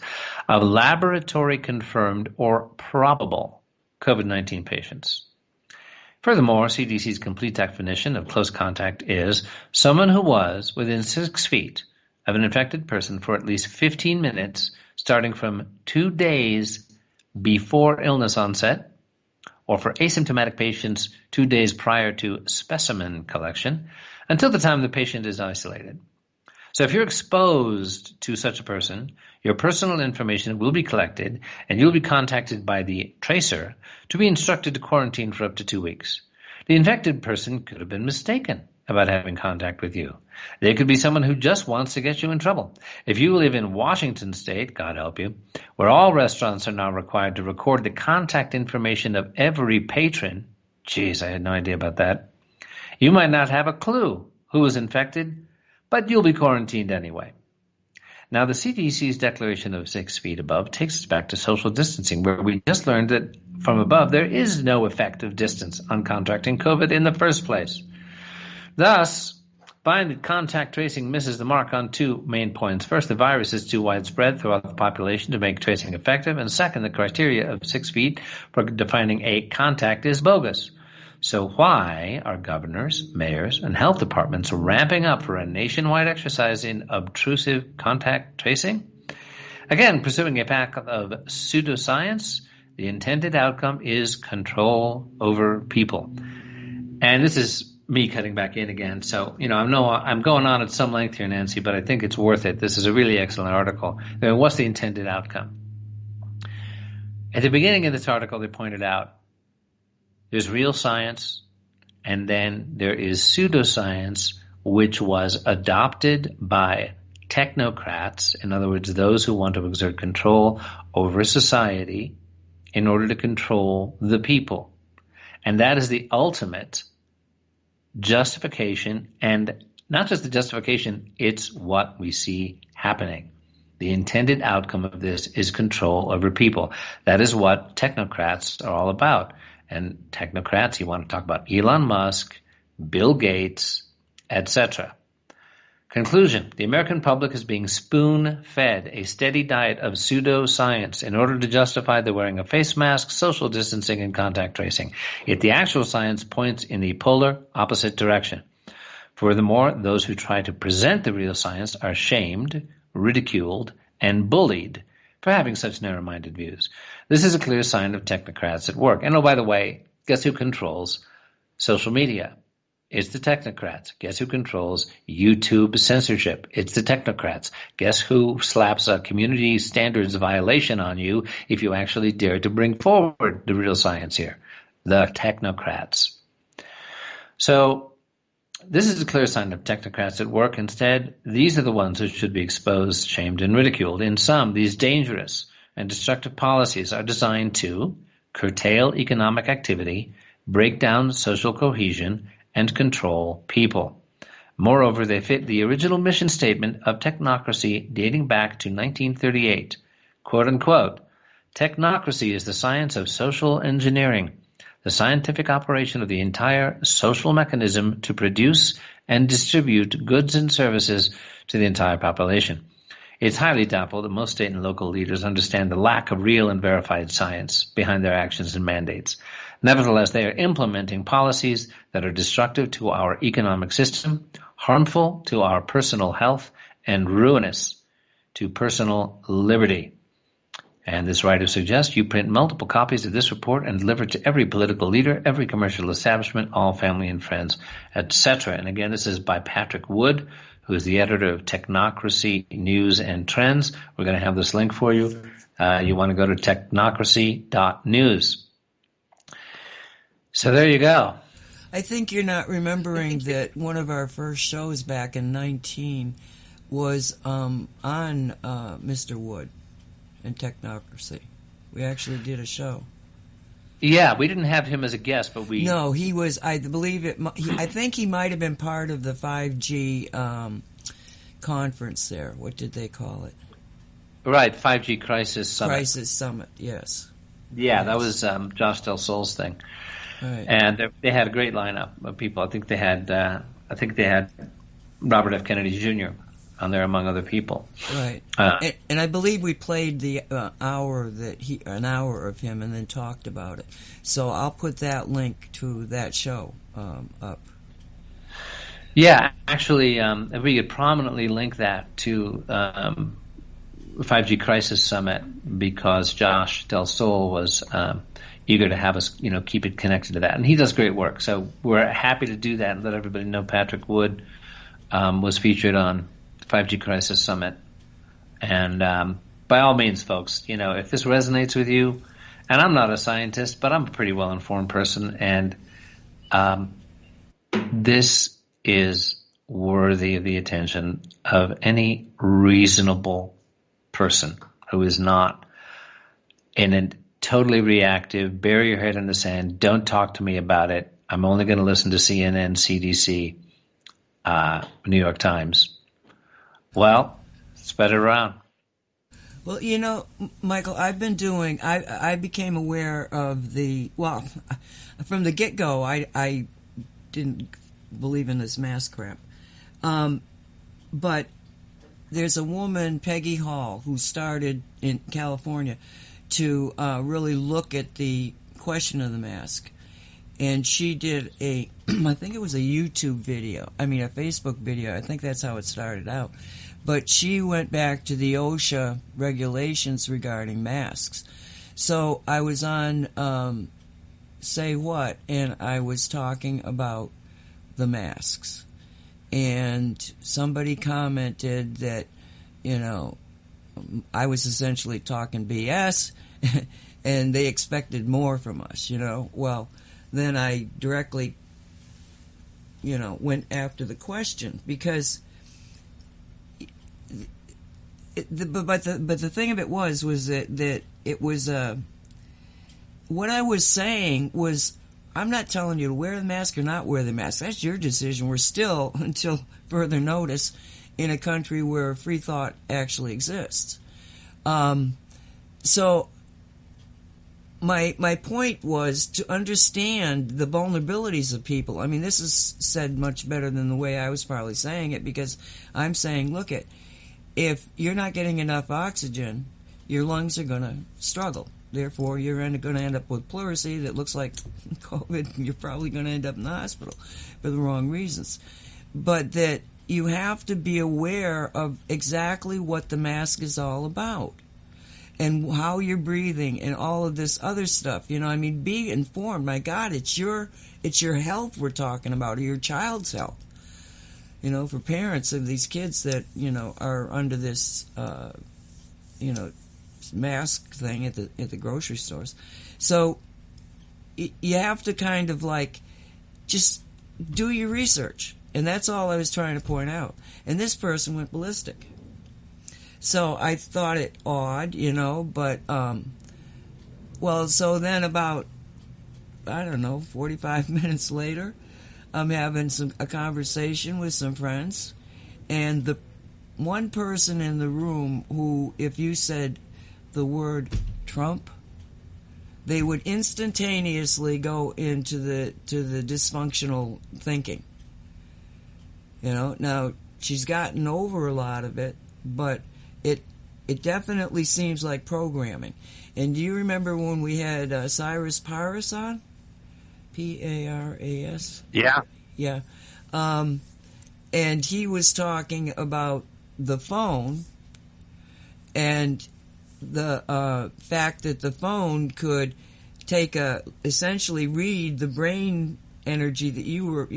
of laboratory-confirmed or probable COVID-19 patients. Furthermore, CDC's complete definition of close contact is someone who was within 6 feet of an infected person for at least 15 minutes, starting from 2 days before illness onset, or for asymptomatic patients 2 days prior to specimen collection, until the time the patient is isolated. So if you're exposed to such a person, your personal information will be collected and you'll be contacted by the tracer to be instructed to quarantine for up to 2 weeks. The infected person could have been mistaken about having contact with you. They could be someone who just wants to get you in trouble. If you live in Washington State, God help you, where all restaurants are now required to record the contact information of every patron, geez, I had no idea about that, you might not have a clue who is infected, but you'll be quarantined anyway. Now, the CDC's declaration of 6 feet above takes us back to social distancing, where we just learned that from above there is no effect of distance on contracting COVID in the first place. Thus, finding that contact tracing misses the mark on 2 main points. First, the virus is too widespread throughout the population to make tracing effective, and second, the criteria of 6 feet for defining a contact is bogus. So why are governors, mayors, and health departments ramping up for a nationwide exercise in obtrusive contact tracing? Again, pursuing a path of pseudoscience, the intended outcome is control over people. And this is me cutting back in again. So, I'm going on at some length here, Nancy, but I think it's worth it. This is a really excellent article. What's the intended outcome? At the beginning of this article, they pointed out there's real science, and then there is pseudoscience, which was adopted by technocrats, in other words, those who want to exert control over society in order to control the people. And that is the ultimate justification, and not just the justification, it's what we see happening. The intended outcome of this is control over people. That is what technocrats are all about. And technocrats, you want to talk about Elon Musk, Bill Gates, etc. Conclusion: the American public is being spoon-fed a steady diet of pseudoscience in order to justify the wearing of face masks, social distancing, and contact tracing. Yet the actual science points in the polar opposite direction. Furthermore, those who try to present the real science are shamed, ridiculed, and bullied for having such narrow-minded views. This is a clear sign of technocrats at work. And oh, by the way, guess who controls social media? It's the technocrats. Guess who controls YouTube censorship? It's the technocrats. Guess who slaps a community standards violation on you if you actually dare to bring forward the real science here? The technocrats. So this is a clear sign of technocrats at work. Instead, these are the ones who should be exposed, shamed, and ridiculed. In sum, these dangerous and destructive policies are designed to curtail economic activity, break down social cohesion, and control people. Moreover, they fit the original mission statement of technocracy dating back to 1938. Quote unquote, technocracy is the science of social engineering, the scientific operation of the entire social mechanism to produce and distribute goods and services to the entire population. It's highly doubtful that most state and local leaders understand the lack of real and verified science behind their actions and mandates. Nevertheless, they are implementing policies that are destructive to our economic system, harmful to our personal health, and ruinous to personal liberty. And this writer suggests you print multiple copies of this report and deliver it to every political leader, every commercial establishment, all family and friends, etc. And again, this is by Patrick Wood, who is the editor of Technocracy News and Trends. We're going to have this link for you. You want to go to technocracy.news. So there you go. I think you're not remembering that one of our first shows back in 19 was on Mr. Wood and technocracy. We actually did a show. Yeah, we didn't have him as a guest, but we... No, he was, I believe I think he might have been part of the 5G conference there. What did they call it? Right, 5G Crisis Summit. Crisis Summit, yes. Yeah, yes. That was Josh Del Sol's thing. Right. And they had a great lineup of people. I think they had Robert F. Kennedy Jr. on there, among other people. Right. And I believe we played the an hour of him and then talked about it. So I'll put that link to that show up. Yeah, actually, if we could prominently link that to 5G Crisis Summit, because Josh Del Sol was eager to have us, keep it connected to that, and he does great work. So we're happy to do that and let everybody know Patrick Wood was featured on 5G Crisis Summit. And by all means, folks, if this resonates with you, and I'm not a scientist, but I'm a pretty well-informed person, and this is worthy of the attention of any reasonable person who is not in a totally reactive, bury your head in the sand, don't talk to me about it, I'm only going to listen to CNN, CDC, New York Times. Well, spread it around. Well, Michael, I've been doing, I became aware of from the get-go, I didn't believe in this mask crap. But there's a woman, Peggy Hall, who started in California to really look at the question of the mask. And she did I think it was a YouTube video, a Facebook video. I think that's how it started out. But she went back to the OSHA regulations regarding masks. So I was on Say What, and I was talking about the masks. And somebody commented that, I was essentially talking BS, and they expected more from us, Well, then I directly, went after the question, because but the thing of it was that it was what I was saying was, I'm not telling you to wear the mask or not wear the mask. That's your decision. We're still, until further notice, in a country where free thought actually exists. So my point was to understand the vulnerabilities of people. This is said much better than the way I was probably saying it, because I'm saying, look, if you're not getting enough oxygen, your lungs are going to struggle. Therefore, you're going to end up with pleurisy that looks like COVID, and you're probably going to end up in the hospital for the wrong reasons. But that you have to be aware of exactly what the mask is all about and how you're breathing and all of this other stuff. Be informed. My God, it's your health we're talking about, or your child's health. For parents of these kids that, are under this, mask thing at the grocery stores. So you have to kind of just do your research. And that's all I was trying to point out. And this person went ballistic. So I thought it odd, but, so then about, 45 minutes later, I'm having a conversation with some friends, and the one person in the room who, if you said the word Trump, they would instantaneously go into the dysfunctional thinking. Now she's gotten over a lot of it, but it definitely seems like programming. And do you remember when we had Cyrus Paras on? Paras? Yeah. Yeah. And he was talking about the phone and the fact that the phone could essentially read the brain energy that you have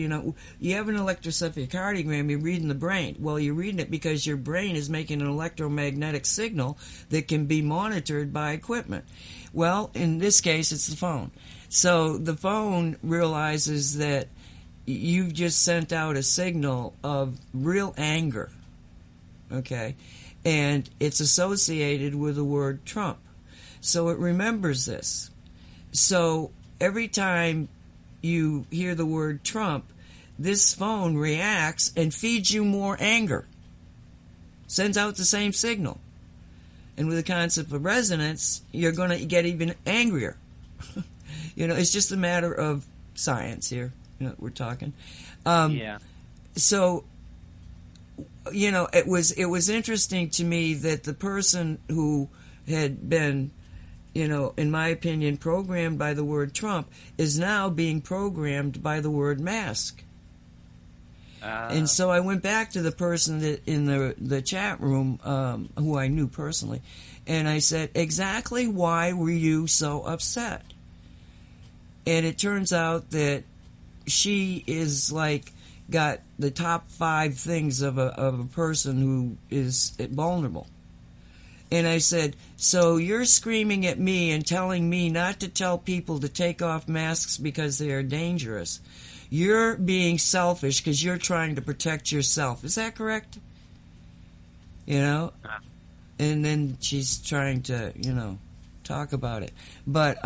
an electroencephalocardiogram, you're reading the brain. Well, you're reading it because your brain is making an electromagnetic signal that can be monitored by equipment. Well, in this case, it's the phone. So the phone realizes that you've just sent out a signal of real anger, okay? And it's associated with the word Trump. So it remembers this. So every time you hear the word Trump, this phone reacts and feeds you more anger, sends out the same signal. And with the concept of resonance, you're going to get even angrier. It's just a matter of science here. We're talking. Yeah. So, it was interesting to me that the person who had been, in my opinion, programmed by the word Trump is now being programmed by the word mask. And so I went back to the person that in the chat room, who I knew personally, and I said, exactly why were you so upset? And it turns out that she is got the top 5 things of a person who is vulnerable. And I said, so you're screaming at me and telling me not to tell people to take off masks because they are dangerous. You're being selfish because you're trying to protect yourself. Is that correct? And then she's trying to, talk about it. But,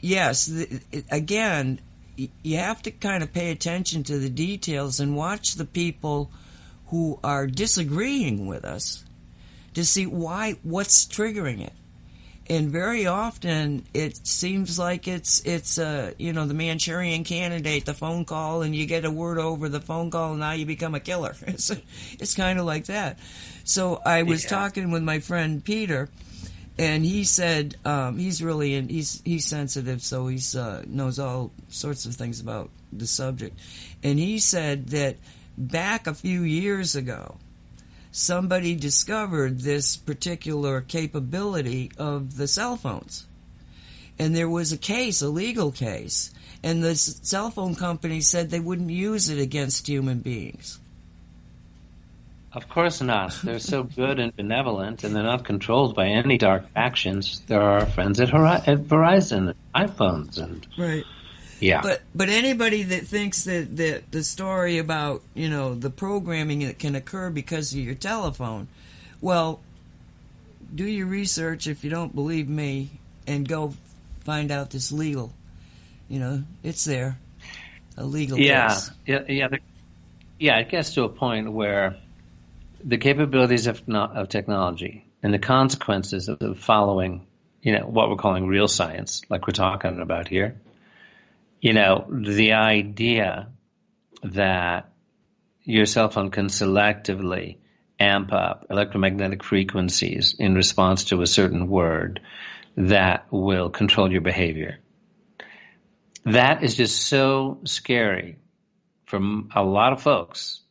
yes, again, you have to kind of pay attention to the details and watch the people who are disagreeing with us to see what's triggering it. And very often it seems like it's the Manchurian Candidate, the phone call, and you get a word over the phone call, and now you become a killer. It's kind of like that. So I was talking with my friend Peter, and he said he's sensitive, so he knows all sorts of things about the subject. And he said that back a few years ago, somebody discovered this particular capability of the cell phones. And there was a legal case, and the cell phone company said they wouldn't use it against human beings. Of course not. They're so good and benevolent, and they're not controlled by any dark factions. There are friends at Verizon, iPhones, and right. Yeah. But anybody that thinks that the story about, the programming that can occur because of your telephone, well, do your research if you don't believe me and go find out this legal. It's there. A legal case. Yeah, it gets to a point where the capabilities of technology and the consequences of following, what we're calling real science, like we're talking about here, the idea that your cell phone can selectively amp up electromagnetic frequencies in response to a certain word that will control your behavior. That is just so scary for a lot of folks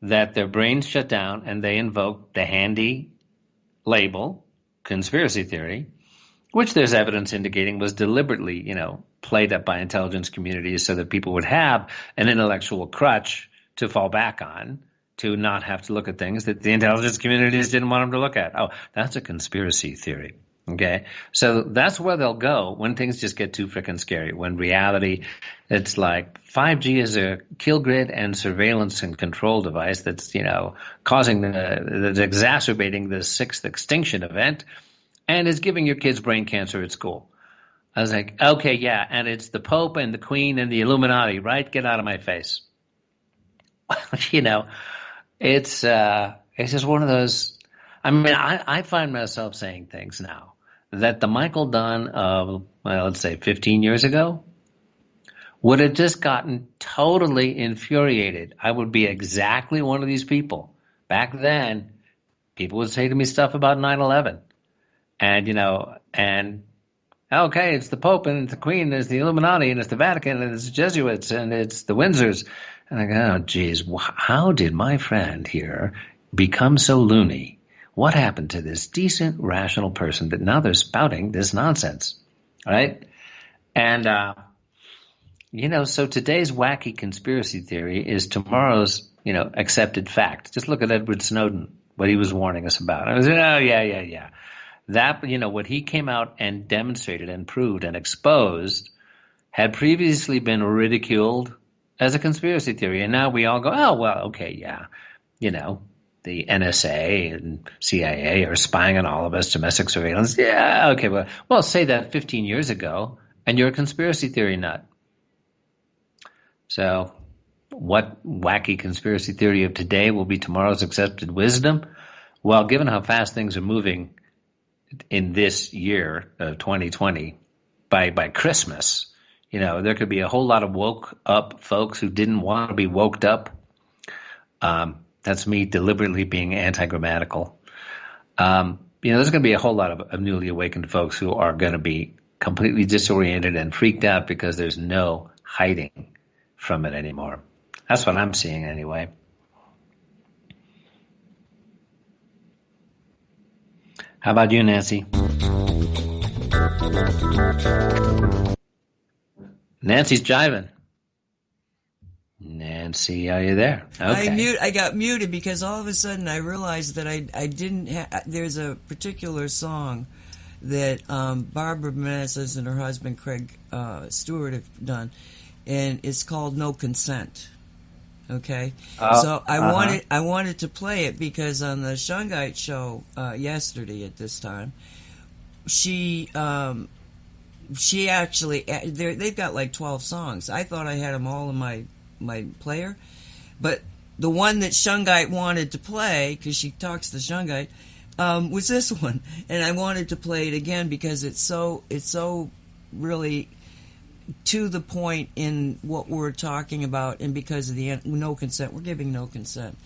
that their brains shut down and they invoke the handy label, conspiracy theory, which there's evidence indicating was deliberately, played up by intelligence communities so that people would have an intellectual crutch to fall back on, to not have to look at things that the intelligence communities didn't want them to look at. Oh, that's a conspiracy theory. Okay? So that's where they'll go when things just get too freaking scary. When reality, it's like 5G is a kill grid and surveillance and control device that's, causing that's exacerbating the 6th extinction event and is giving your kids brain cancer at school. I was like, okay, yeah, and it's the Pope and the Queen and the Illuminati, right? Get out of my face. It's just one of those. I mean, I find myself saying things now that the Michael Dunn of, let's say 15 years ago would have just gotten totally infuriated. I would be exactly one of these people. Back then, people would say to me stuff about 9/11. And, okay, it's the Pope and it's the Queen, and it's the Illuminati, and it's the Vatican, and it's the Jesuits, and it's the Windsors. And I go, oh, geez, how did my friend here become so loony? What happened to this decent, rational person that now they're spouting this nonsense, right? And, so today's wacky conspiracy theory is tomorrow's, accepted fact. Just look at Edward Snowden, what he was warning us about. I was like, oh, yeah. That, what he came out and demonstrated and proved and exposed had previously been ridiculed as a conspiracy theory. And now we all go, oh, well, okay, yeah, the NSA and CIA are spying on all of us, domestic surveillance. Yeah, okay, well, say that 15 years ago, and you're a conspiracy theory nut. So, what wacky conspiracy theory of today will be tomorrow's accepted wisdom? Well, given how fast things are moving in this year of 2020, by Christmas, there could be a whole lot of woke up folks who didn't want to be woked up. That's me deliberately being anti-grammatical. There's going to be a whole lot of newly awakened folks who are going to be completely disoriented and freaked out because there's no hiding from it anymore. That's what I'm seeing anyway. How about you, Nancy? Nancy's jiving. Nancy, are you there? Okay. I got muted because all of a sudden I realized that I didn't have. There's a particular song that Barbara Manassas and her husband Craig Stewart have done, and it's called "No Consent." Okay, so I wanted to play it because on the Shungite show yesterday at this time, she actually they've got like 12 songs. I thought I had them all in my player, but the one that Shungite wanted to play, because she talks to Shungite, was this one, and I wanted to play it again because it's so really to the point in what we're talking about, and because of the no consent, we're giving no consent.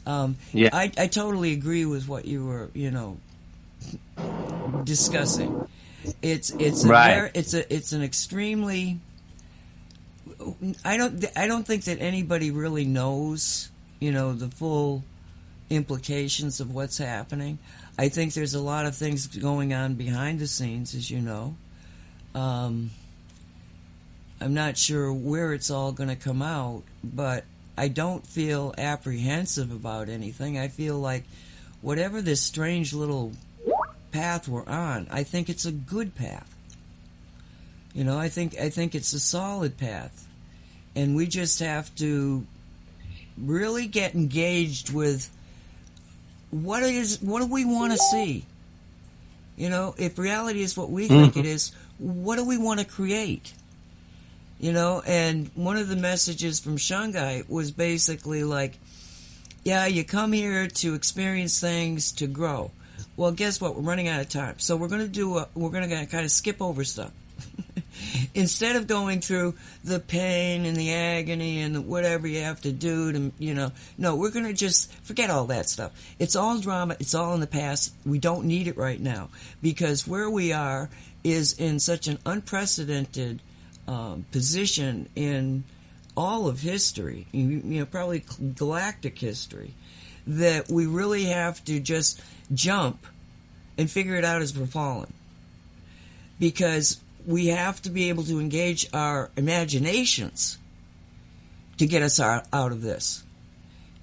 I totally agree with what you were discussing. It's right. It's an extremely. I don't think that anybody really knows, the full implications of what's happening. I think there's a lot of things going on behind the scenes, as you know. I'm not sure where it's all going to come out, but I don't feel apprehensive about anything. I feel like whatever this strange little path we're on, I think it's a good path. I think it's a solid path, and we just have to really get engaged with what do we want to see. If reality is what we think it is, what do we want to create? And one of the messages from Shungite was basically like, yeah, you come here to experience things, to grow. Well, guess what? We're running out of time. So we're going to kind of skip over stuff. Instead of going through the pain and the agony and whatever you have to do to, no, we're going to just forget all that stuff. It's all drama. It's all in the past. We don't need it right now, because where we are is in such an unprecedented position in all of history, probably galactic history, that we really have to just jump and figure it out as we're falling. Because we have to be able to engage our imaginations to get us out of this.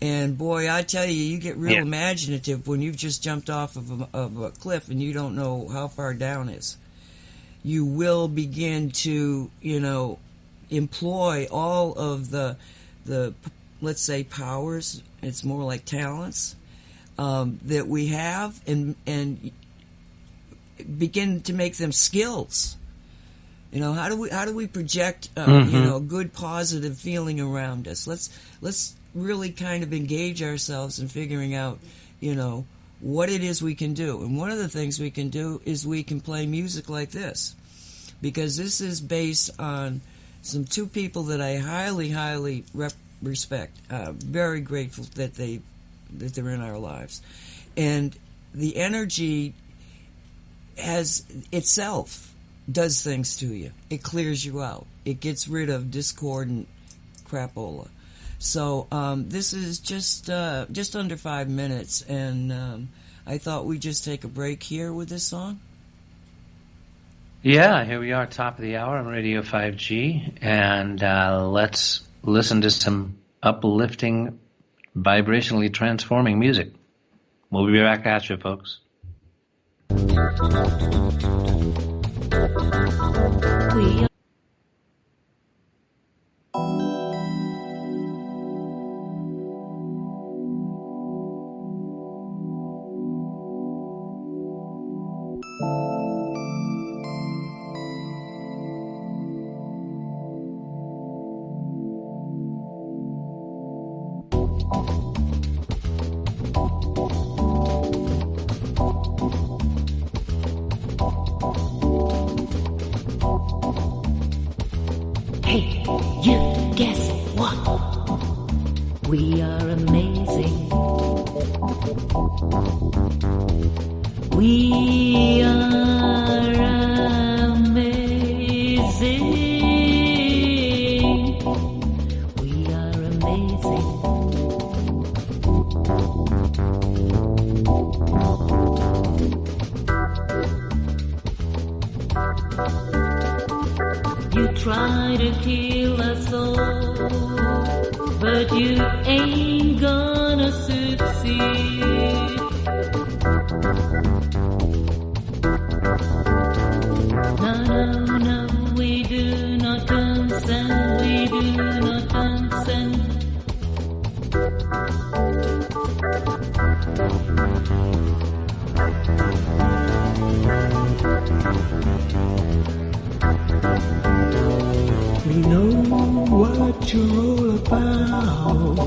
And boy, I tell you, you get real imaginative when you've just jumped off of a cliff and you don't know how far down is. You will begin to, employ all of the let's say powers. It's more like talents that we have, and begin to make them skills. How do we project a good positive feeling around us? Let's really kind of engage ourselves in figuring out what it is we can do. And one of the things we can do is we can play music like this, because this is based on some two people that I highly respect. Very grateful that they're in our lives, and the energy has itself does things to you. It clears you out. It gets rid of discordant crapola. So this is just under 5 minutes, and I thought we'd just take a break here with this song. Yeah, here we are, top of the hour on Radio 5G, and let's listen to some uplifting, vibrationally transforming music. We'll be back at you, folks. Hey, you, guess what? We are amazing. We are amazing. We are amazing. You try to kill us all, but you ain't gonna succeed. No, no, we do not consent, we do not consent. We know what you're all about.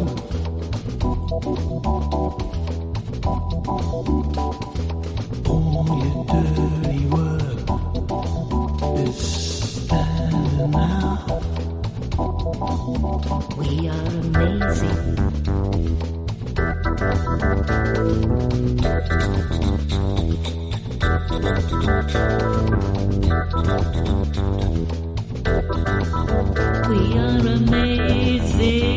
All your dirty work is standing out. We are amazing. We are amazing.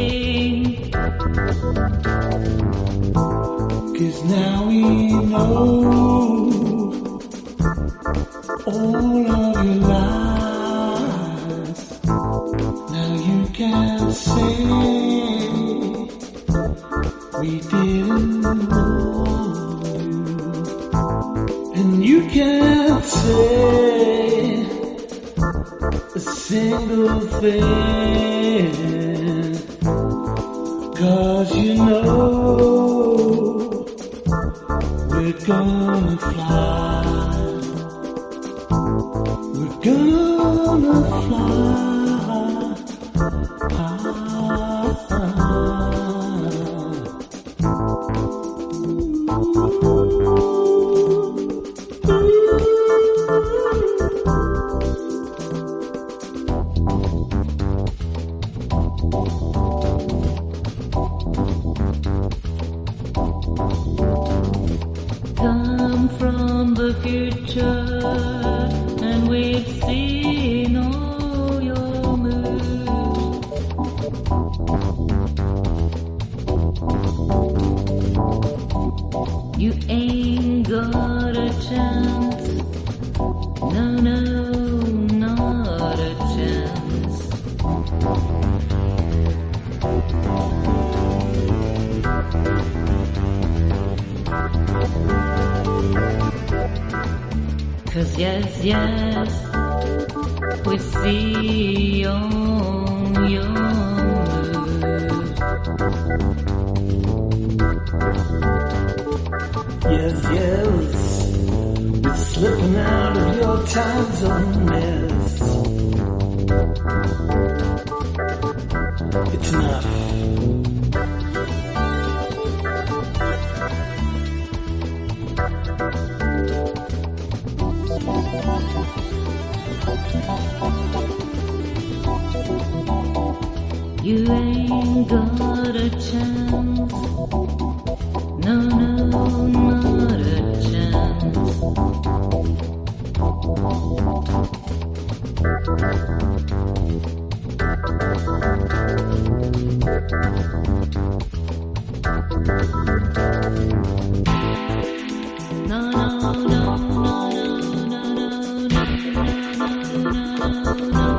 'Cause now we know all of your lies. Now you can say we didn't warn you. And you can't say a single thing, 'cause you know we're gonna fly. We're gonna fly high. Come from the future, and we've seen all your moves. You ain't got a chance. No, no, not a chance. 'Cause yes, yes, we see all your moves. Yes, yes, we're slipping out of your time zone mess. It's enough. You ain't got a chance. No, no, not a chance. No, no, no, no, no, no, no, no, no, no, no.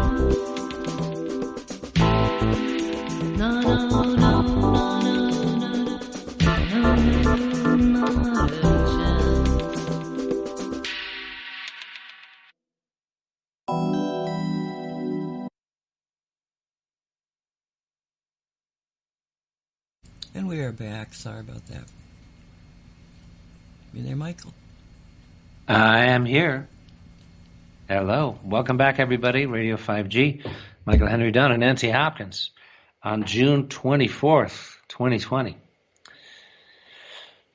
And we are back. Sorry about that. You there, Michael? I am here. Hello. Welcome back, everybody. Radio 5G. Michael Henry Dunn and Nancy Hopkins on June 24th, 2020.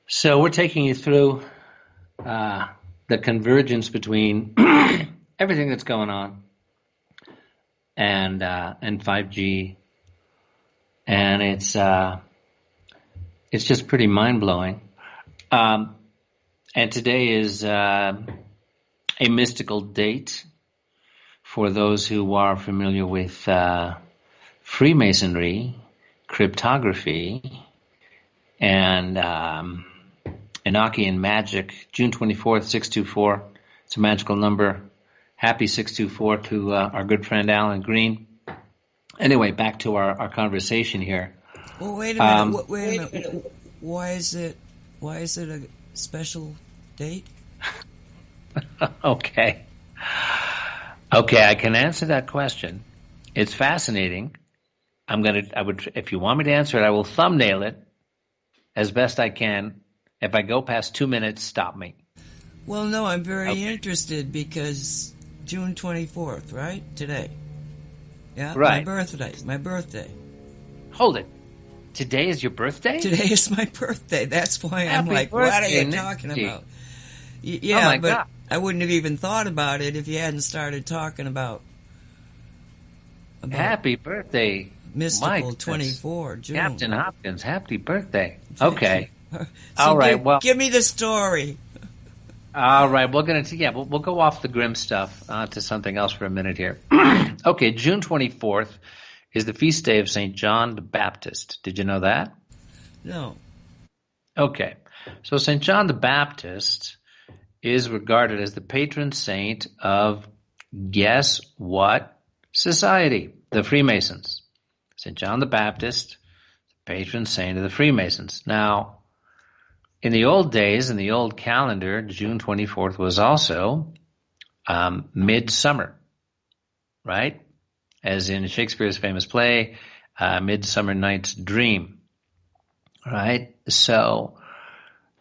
So we're taking you through the convergence between everything that's going on and 5G, and it's just pretty mind blowing. And today is a mystical date for those who are familiar with Freemasonry, cryptography, and Enochian magic. June 24th, 624. It's a magical number. Happy 624 to our good friend Alan Green. Anyway, back to our conversation here. Well, wait a minute. Wait a minute. Why is it a special date? Okay, I can answer that question. It's fascinating. If you want me to answer it, I will thumbnail it as best I can. If I go past 2 minutes, stop me. Well, no, I'm very interested because June 24th, right? Today. Yeah, right. My birthday. Hold it. Today is your birthday? Today is my birthday. That's why I'm like, what are you talking about? Yeah, but God. I wouldn't have even thought about it if you hadn't started talking about happy birthday, mystical 24 June. Captain Hopkins, happy birthday. Okay. So all right. Give me the story. All right. We'll go off the grim stuff to something else for a minute here. Okay. June 24th is the feast day of St. John the Baptist. Did you know that? No. Okay. So St. John the Baptist is regarded as the patron saint of, guess what society? The Freemasons. St. John the Baptist, patron saint of the Freemasons. Now, in the old days, in the old calendar, June 24th was also midsummer, right? As in Shakespeare's famous play, Midsummer Night's Dream, right? So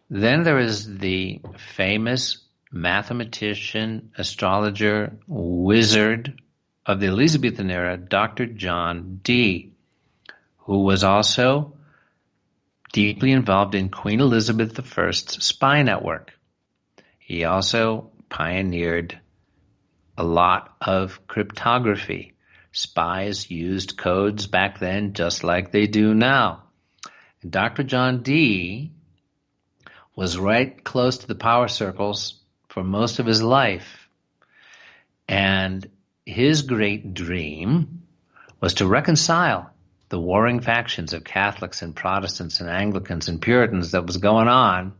then there is the famous mathematician, astrologer, wizard of the Elizabethan era, Dr. John Dee, who was also deeply involved in Queen Elizabeth I's spy network. He also pioneered a lot of cryptography. Spies used codes back then just like they do now. And Dr. John Dee was right close to the power circles for most of his life. And his great dream was to reconcile the warring factions of Catholics and Protestants and Anglicans and Puritans that was going on,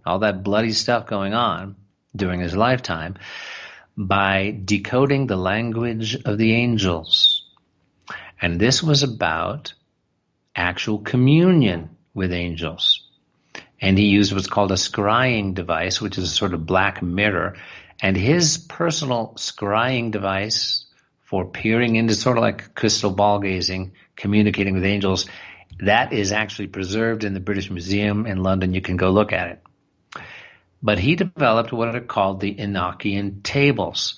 all that bloody stuff going on during his lifetime, by decoding the language of the angels. And this was about actual communion with angels. And he used what's called a scrying device, which is a sort of black mirror. And his personal scrying device for peering into, sort of like crystal ball gazing, communicating with angels, that is actually preserved in the British Museum in London. You can go look at it. But he developed what are called the Enochian tables.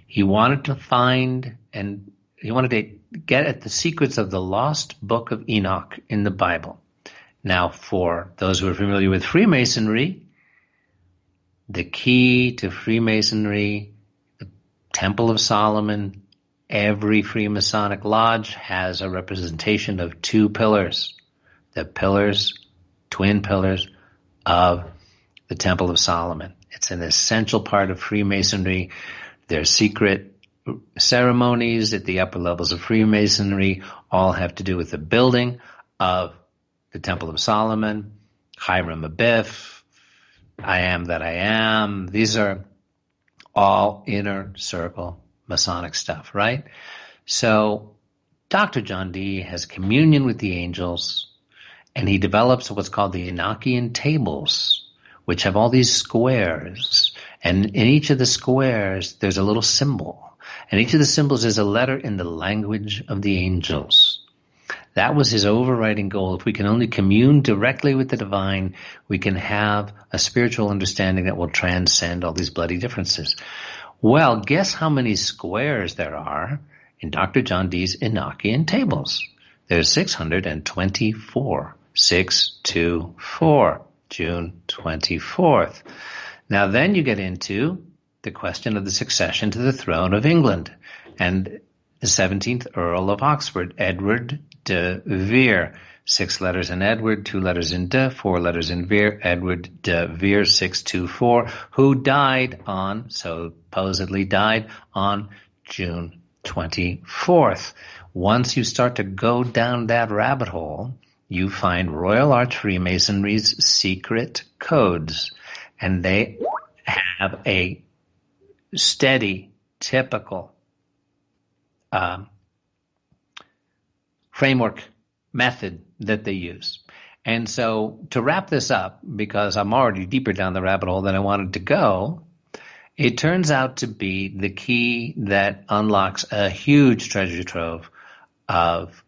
He wanted to find and he wanted to get at the secrets of the lost book of Enoch in the Bible. Now, for those who are familiar with Freemasonry, the key to Freemasonry, the Temple of Solomon, every Freemasonic lodge has a representation of two pillars, the pillars, twin pillars of the Temple of Solomon. It's an essential part of Freemasonry. Their secret ceremonies at the upper levels of Freemasonry all have to do with the building of the Temple of Solomon, Hiram Abiff, I am that I am. These are all inner circle Masonic stuff, right? So Dr. John Dee has communion with the angels, and he develops what's called the Enochian tables, which have all these squares. And in each of the squares, there's a little symbol. And each of the symbols is a letter in the language of the angels. That was his overriding goal. If we can only commune directly with the divine, we can have a spiritual understanding that will transcend all these bloody differences. Well, guess how many squares there are in Dr. John Dee's Enochian tables? There's 624. 624. June 24th. Now then you get into the question of the succession to the throne of England. And the 17th Earl of Oxford, Edward de Vere. 6 letters in Edward, 2 letters in de, 4 letters in Vere, Edward de Vere, 624, who supposedly died on June 24th. Once you start to go down that rabbit hole, you find Royal Arch Freemasonry's secret codes, and they have a steady, typical framework method that they use. And so to wrap this up, because I'm already deeper down the rabbit hole than I wanted to go, it turns out to be the key that unlocks a huge treasure trove of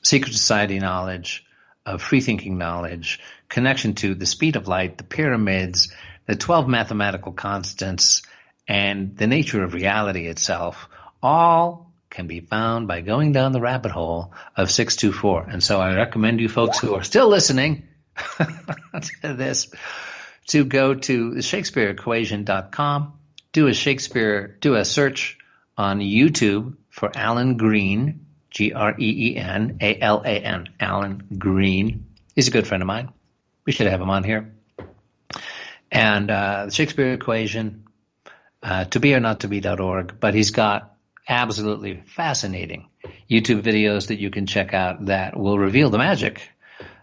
secret society knowledge, of free-thinking knowledge, connection to the speed of light, the pyramids, the 12 mathematical constants, and the nature of reality itself, all can be found by going down the rabbit hole of 624. And so I recommend you folks who are still listening to this to go to ShakespeareEquation.com, do a search on YouTube for Alan Green, Green, Alan, Alan Green. He's a good friend of mine. We should have him on here. And the Shakespeare Equation, to be or not to be.org, but he's got absolutely fascinating YouTube videos that you can check out that will reveal the magic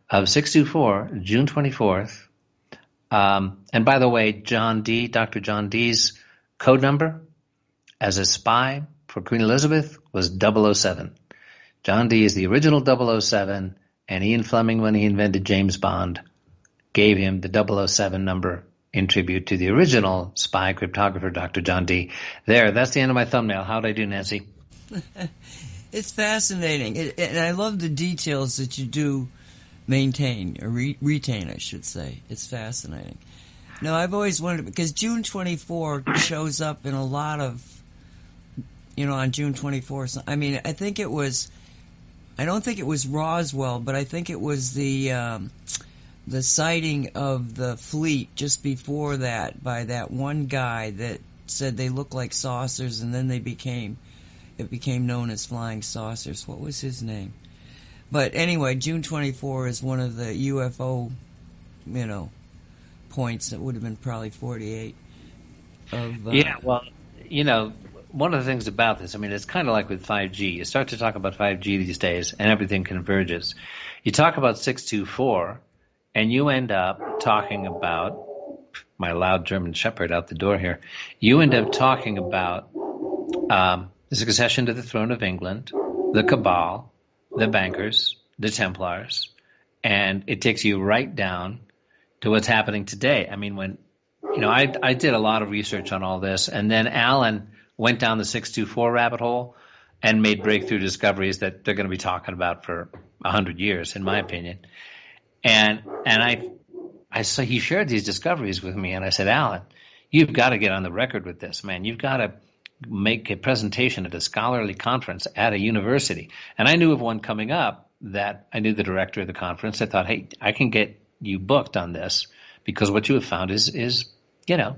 of 624, June 24th. And by the way, Dr. John Dee's code number as a spy for Queen Elizabeth was 007. John Dee is the original 007, and Ian Fleming, when he invented James Bond, gave him the 007 number in tribute to the original spy cryptographer, Dr. John Dee. That's the end of my thumbnail. How'd I do, Nancy? It's fascinating. And I love the details that you do maintain, or retain, I should say. It's fascinating. No, I've always wondered, because June 24 shows up in a lot of, on June 24th. I mean, I don't think it was Roswell, but I think it was the sighting of the fleet just before that by that one guy that said they look like saucers, and then it became known as flying saucers. What was his name? But anyway, June 24 is one of the UFO, points. That would have been probably 48. Yeah, well, one of the things about this, it's kind of like with 5G. You start to talk about 5G these days, and everything converges. You talk about 624, and you end up talking about, my loud German shepherd out the door here, you end up talking about the succession to the throne of England, the Cabal, the bankers, the Templars, and it takes you right down to what's happening today. I did a lot of research on all this, and then Alan went down the 624 rabbit hole and made breakthrough discoveries that they're going to be talking about for 100 years, in my opinion. And I saw he shared these discoveries with me, and I said, Alan, you've got to get on the record with this, man. You've got to make a presentation at a scholarly conference at a university. And I knew of one coming up that I knew the director of the conference. I thought, hey, I can get you booked on this because what you have found is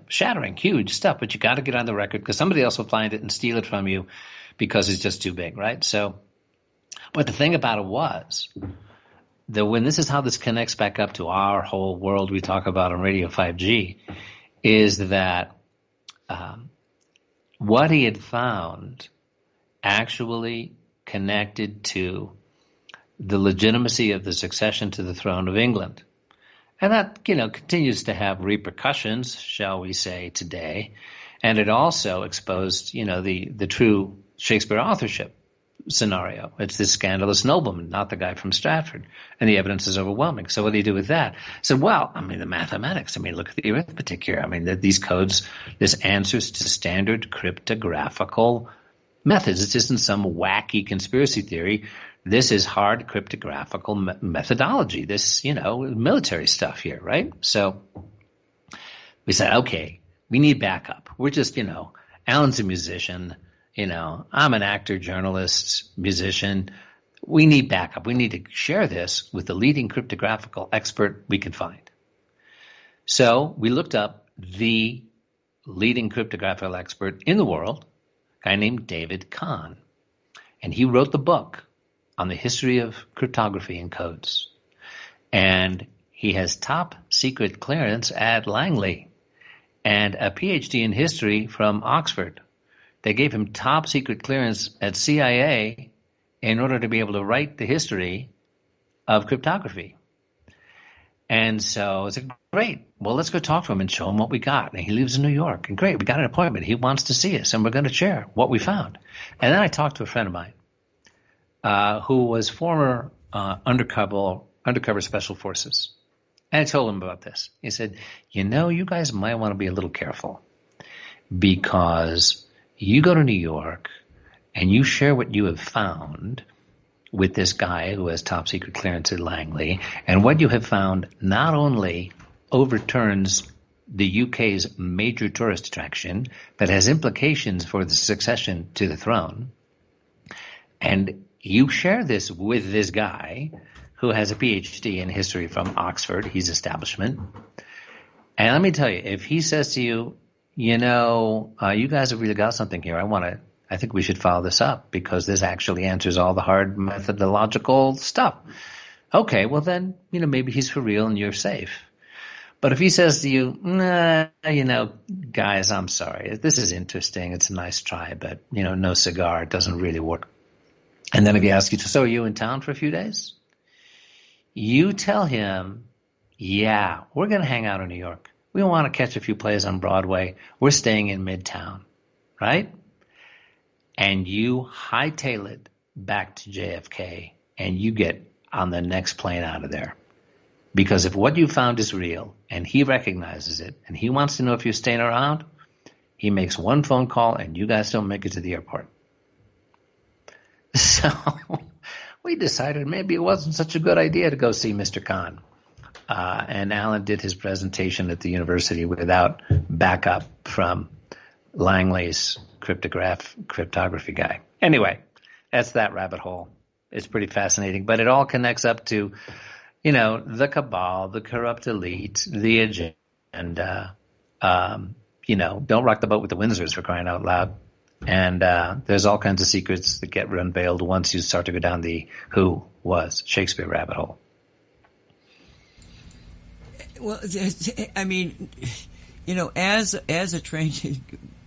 shattering, huge stuff. But you got to get on the record because somebody else will find it and steal it from you because it's just too big, right? So, but the thing about it was that when this is how this connects back up to our whole world we talk about on Radio 5G is that what he had found actually connected to the legitimacy of the succession to the throne of England. And that, continues to have repercussions, shall we say, today. And it also exposed, the true Shakespeare authorship scenario. It's this scandalous nobleman, not the guy from Stratford. And the evidence is overwhelming. So what do you do with that? So, the mathematics. Look at the arithmetic here. These codes, this answers to standard cryptographical methods. This isn't some wacky conspiracy theory. This is hard cryptographical methodology. This, military stuff here, right? So we said, okay, we need backup. We're just, Alan's a musician. I'm an actor, journalist, musician. We need backup. We need to share this with the leading cryptographical expert we can find. So we looked up the leading cryptographical expert in the world, a guy named David Kahn. And he wrote the book on the history of cryptography and codes. And he has top secret clearance at Langley and a PhD in history from Oxford. They gave him top secret clearance at CIA in order to be able to write the history of cryptography. And so it's great. Well, let's go talk to him and show him what we got. And he lives in New York. And great, we got an appointment. He wants to see us, and we're going to share what we found. And then I talked to a friend of mine who was former undercover special forces. And I told him about this. He said, you guys might want to be a little careful because you go to New York and you share what you have found with this guy who has top secret clearance at Langley, and what you have found not only overturns the UK's major tourist attraction, but has implications for the succession to the throne, and you share this with this guy who has a PhD in history from Oxford, he's establishment, and let me tell you, if he says to you, you guys have really got something here, I think we should follow this up because this actually answers all the hard methodological stuff. Okay, well then, maybe he's for real and you're safe. But if he says to you, nah, guys, I'm sorry. This is interesting. It's a nice try, but, no cigar. It doesn't really work. And then if he asks you, so are you in town for a few days? You tell him, yeah, we're going to hang out in New York. We want to catch a few plays on Broadway. We're staying in Midtown, right? And you hightail it back to JFK, and you get on the next plane out of there. Because if what you found is real, and he recognizes it, and he wants to know if you're staying around, he makes one phone call, and you guys don't make it to the airport. So we decided maybe it wasn't such a good idea to go see Mr. Kahn. And Alan did his presentation at the university without backup from Langley's cryptography guy. Anyway, that's that rabbit hole. It's pretty fascinating, but it all connects up to, the cabal, the corrupt elite, the agenda. Don't rock the boat with the Windsors, for crying out loud. And there's all kinds of secrets that get unveiled once you start to go down the who was Shakespeare rabbit hole. Well, I mean, as a trained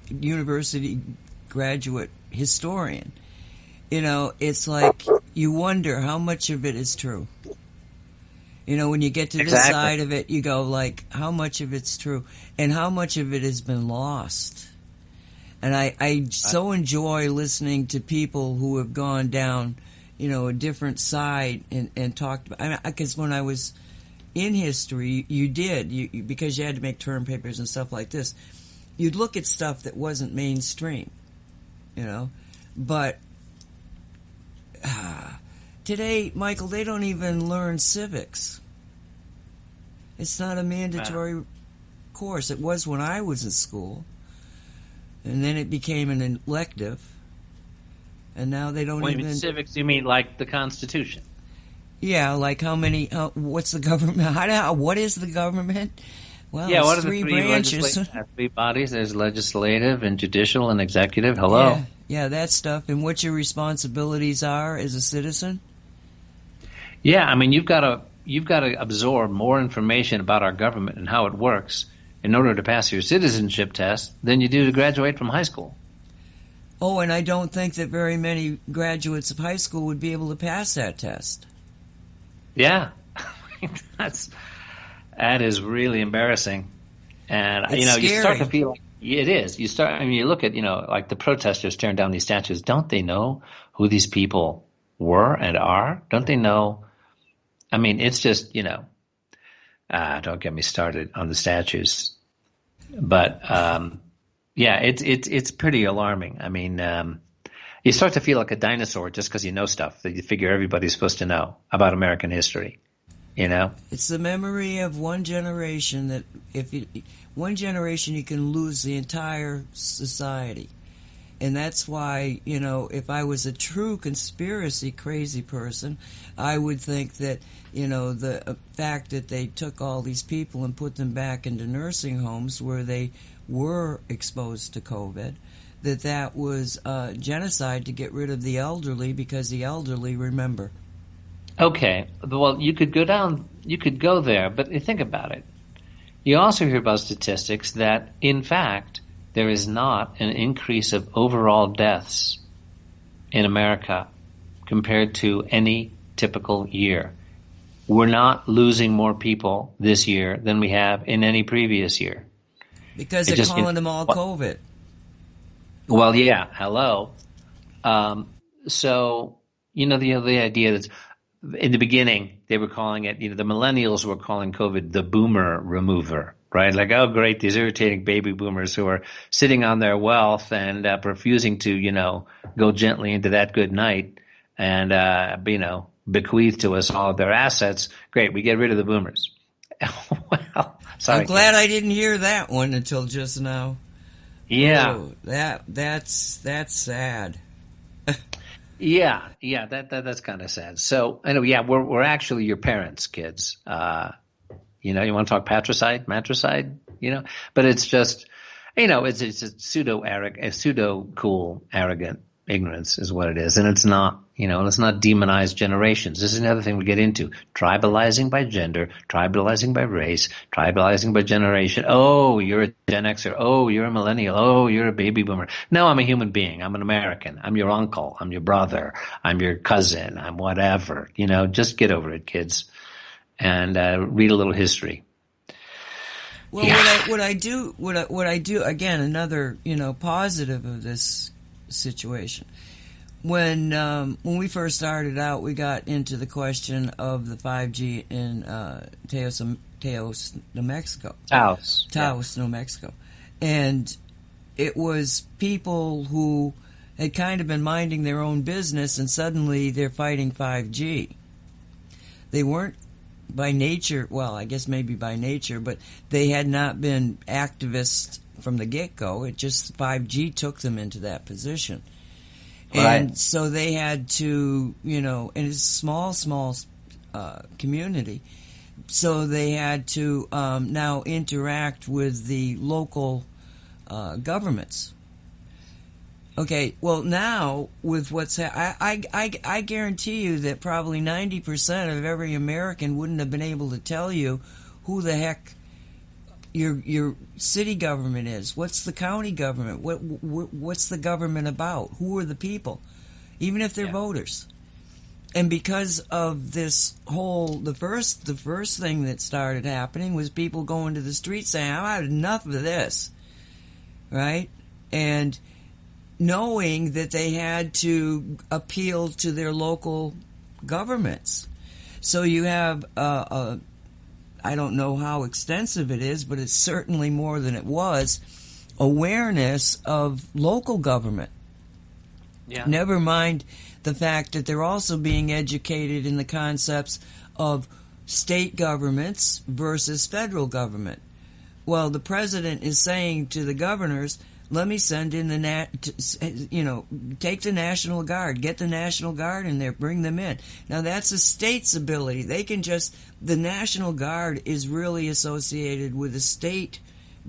university graduate historian, it's like you wonder how much of it is true. When you get to this side of it, you go like, how much of it's true and how much of it has been lost. And I so enjoy listening to people who have gone down, a different side and talked about, because when I was in history, you because you had to make term papers and stuff like this, you'd look at stuff that wasn't mainstream, but today, Michael, they don't even learn civics. It's not a mandatory course. It was when I was in school, and then it became an elective, and now they don't even... civics, you mean like the Constitution? Yeah, like what's the government? What is the government? Well, yeah, what are three the three branches. Three bodies? There's legislative and judicial and executive. Hello. Yeah, that stuff. And what your responsibilities are as a citizen. Yeah, I mean, you've got to absorb more information about our government and how it works in order to pass your citizenship test than you do to graduate from high school. Oh, and I don't think that very many graduates of high school would be able to pass that test. Yeah, that is really embarrassing, and it's scary. You start to feel like it is. You look at like the protesters tearing down these statues. Don't they know who these people were and are? Don't they know? I mean, it's just don't get me started on the statues, but it's pretty alarming. I mean. You start to feel like a dinosaur just because you know stuff that you figure everybody's supposed to know about American history, It's the memory of one generation that one generation you can lose the entire society. And that's why, if I was a true conspiracy crazy person, I would think that, the fact that they took all these people and put them back into nursing homes where they were exposed to COVID, that was genocide to get rid of the elderly because the elderly remember. Okay, well, you could go there, but think about it. You also hear about statistics that, in fact, there is not an increase of overall deaths in America compared to any typical year. We're not losing more people this year than we have in any previous year. Because they're calling them all COVID. Well, yeah, hello. So, the idea that in the beginning they were calling it, the millennials were calling COVID the boomer remover, right? Like, oh, great, these irritating baby boomers who are sitting on their wealth and refusing to, go gently into that good night and, bequeath to us all of their assets. Great, we get rid of the boomers. Well, sorry. I'm glad I didn't hear that one until just now. Yeah. Oh, that's sad. Yeah, that's kind of sad. So, anyway, yeah, we're actually your parents' kids. You want to talk matricide, but it's just, it's a pseudo cool, arrogant ignorance is what it is, and it's not, let's not demonize generations. This is another thing we get into: tribalizing by gender, tribalizing by race, tribalizing by generation. Oh, you're a Gen Xer. Oh, you're a millennial. Oh, you're a baby boomer. No, I'm a human being. I'm an American. I'm your uncle. I'm your brother. I'm your cousin. I'm whatever. Just get over it, kids, and read a little history. Well, yeah. what I do again, another positive of this situation. When we first started out, we got into the question of the 5G in Taos, New Mexico. Taos, New Mexico. And it was people who had kind of been minding their own business, and suddenly they're fighting 5G. They weren't by nature, well, I guess maybe by nature, but they had not been activists from the get-go. It just 5G took them into that position. And so they had to, and it's a small community, so they had to now interact with the local governments. Okay, well now with what's I guarantee you that probably 90% of every American wouldn't have been able to tell you who the heck your city government is. What's the county government? What's the government about? Who are the people? Even if they're voters. And because of this the first thing that started happening was people going to the streets saying, I've had enough of this. Right? And knowing that they had to appeal to their local governments. So you have I don't know how extensive it is, but it's certainly more than it was, awareness of local government. Yeah. Never mind the fact that they're also being educated in the concepts of state governments versus federal government. Well, the president is saying to the governors, let me send in take the National Guard, get the National Guard in there, bring them in. Now that's a state's ability. The National Guard is really associated with the state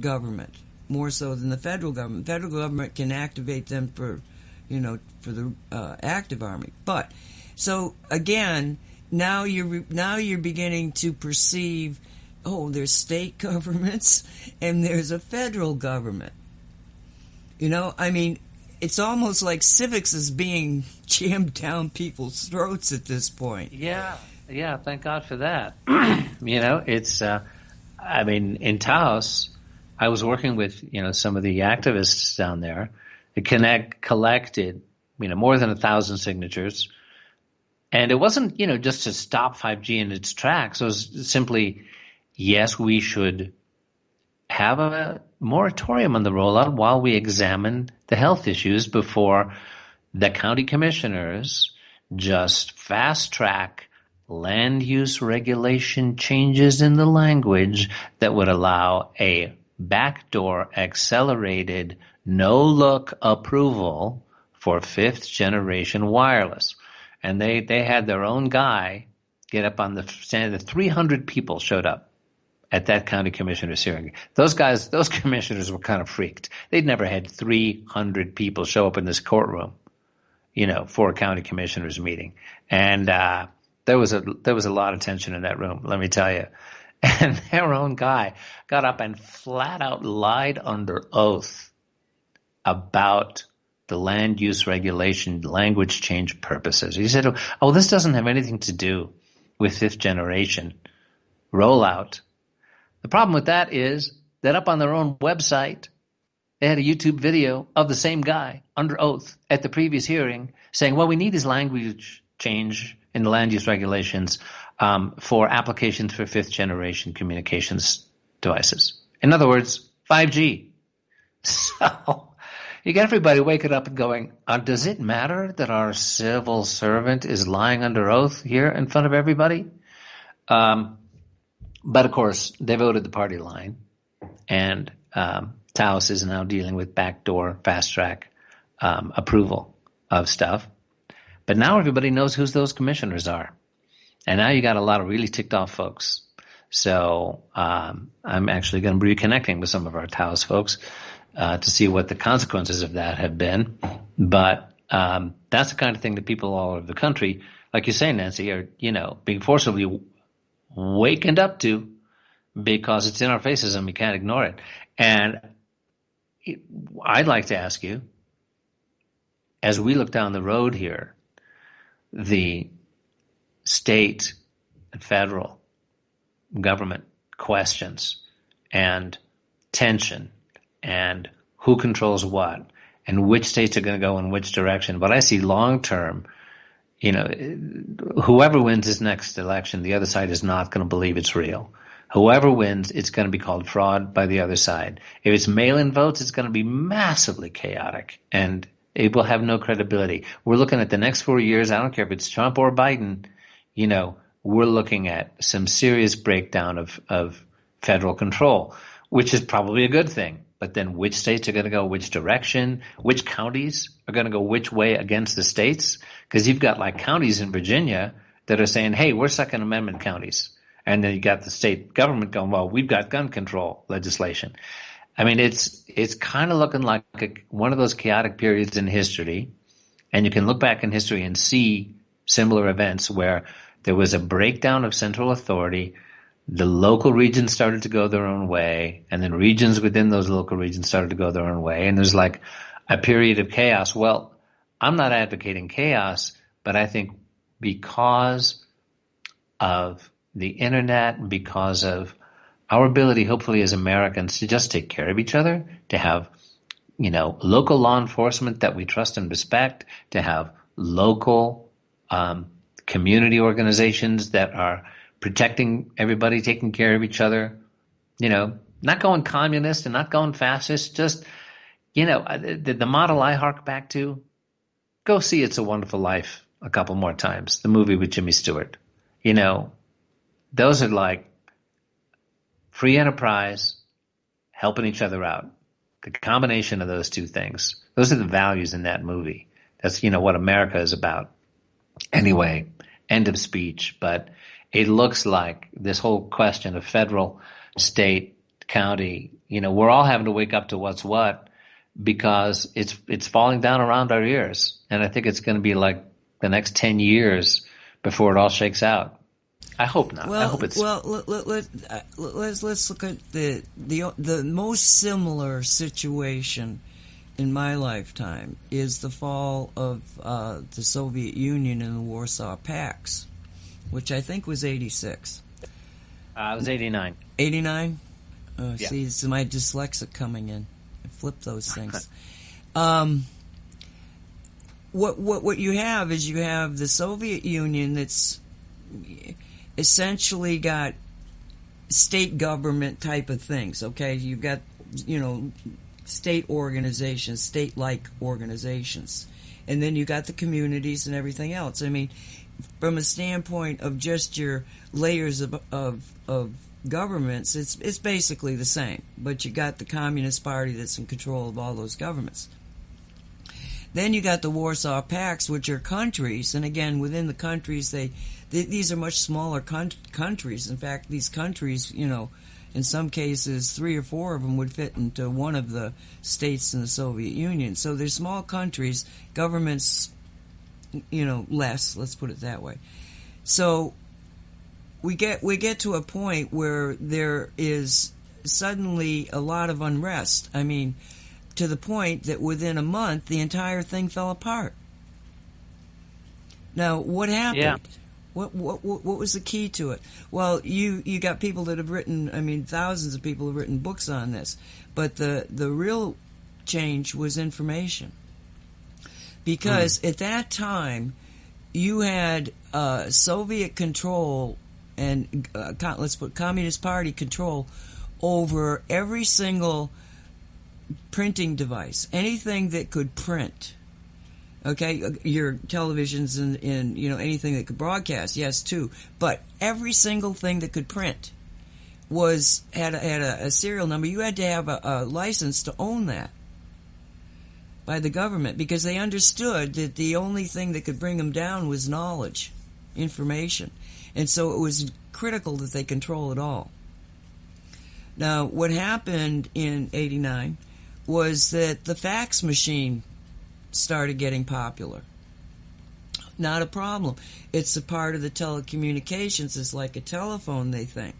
government more so than the federal government. The federal government can activate them for the active army. But so again, now you're beginning to perceive, there's state governments and there's a federal government. It's almost like civics is being jammed down people's throats at this point. Yeah, thank God for that. It's, in Taos, I was working with, some of the activists down there. It collected, more than 1,000 signatures. And it wasn't, just to stop 5G in its tracks. It was simply, yes, we should have a moratorium on the rollout while we examine the health issues before the county commissioners just fast track land use regulation changes in the language that would allow a backdoor accelerated no-look approval for fifth generation wireless. And they had their own guy get up on the stand. 300 people showed up at that county commissioner's hearing. Those commissioners were kind of freaked. They'd never had 300 people show up in this courtroom, for a county commissioner's meeting. And there was a lot of tension in that room, let me tell you. And their own guy got up and flat out lied under oath about the land use regulation language change purposes. He said, oh, this doesn't have anything to do with fifth generation rollout. The problem with that is that up on their own website, they had a YouTube video of the same guy under oath at the previous hearing saying, what we need is language change in the land use regulations for applications for fifth generation communications devices. In other words, 5G. So you get everybody waking up and going, does it matter that our civil servant is lying under oath here in front of everybody? But of course, they voted the party line, and Taos is now dealing with backdoor, fast-track approval of stuff. But now everybody knows who those commissioners are. And now you got a lot of really ticked-off folks. So I'm actually going to be reconnecting with some of our Taos folks to see what the consequences of that have been. But that's the kind of thing that people all over the country, like you say, Nancy, are, being forcibly wakened up to, because it's in our faces and we can't ignore it. And I'd like to ask you, as we look down the road here, the state and federal government questions and tension and who controls what and which states are going to go in which direction. But I see long term, whoever wins this next election, the other side is not going to believe it's real. Whoever wins, it's going to be called fraud by the other side. If it's mail-in votes, it's going to be massively chaotic, and it will have no credibility. We're looking at the next 4 years. I don't care if it's Trump or Biden. We're looking at some serious breakdown of federal control, which is probably a good thing. But then which states are going to go which direction? Which counties are going to go which way against the states? Because you've got like counties in Virginia that are saying, hey, we're Second Amendment counties. And then you got the state government going, well, we've got gun control legislation. I mean, it's kind of looking like one of those chaotic periods in history. And you can look back in history and see similar events where there was a breakdown of central authority. The local regions started to go their own way, and then regions within those local regions started to go their own way. And there's like a period of chaos. Well, I'm not advocating chaos, but I think because of the internet, because of our ability, hopefully as Americans, to just take care of each other, to have, local law enforcement that we trust and respect, to have local community organizations that are protecting everybody, taking care of each other, not going communist and not going fascist, just, the model I hark back to, go see It's a Wonderful Life a couple more times, the movie with Jimmy Stewart. Those are like free enterprise, helping each other out. The combination of those two things, those are the values in that movie. That's, what America is about. Anyway, end of speech. But it looks like this whole question of federal, state, county, we're all having to wake up to what's what, because it's falling down around our ears. And I think it's going to be like the next 10 years before it all shakes out. I hope not. Well, I hope it's let's look at the most similar situation in my lifetime is the fall of the Soviet Union and the Warsaw Pact, which I think was 86. It was 89. 89? Yeah. See, this is my dyslexic coming in. I flip those things. What you have is you have the Soviet Union that's essentially got state government type of things, okay? You've got, state organizations, state-like organizations. And then you got the communities and everything else. I mean, from a standpoint of just your layers of governments, it's basically the same. But you got the Communist Party that's in control of all those governments. Then you got the Warsaw Pacts, which are countries, and again, within the countries, these are much smaller countries. In fact, these countries, In some cases, 3 or 4 of them would fit into one of the states in the Soviet Union. So they're small countries, governments, less, let's put it that way. So we get to a point where there is suddenly a lot of unrest. I mean, to the point that within a month, the entire thing fell apart. Now, what happened? Yeah. What was the key to it? Well, you got people that have written, thousands of people have written books on this, but the real change was information. Because at that time, you had Soviet control and let's put Communist Party control over every single printing device, anything that could print. Okay, your televisions and anything that could broadcast, yes, too. But every single thing that could print had a serial number. You had to have a license to own that by the government, because they understood that the only thing that could bring them down was knowledge, information. And so it was critical that they control it all. Now, what happened in '89 was that the fax machine started getting popular. Not a problem. It's a part of the telecommunications. It's like a telephone, they think.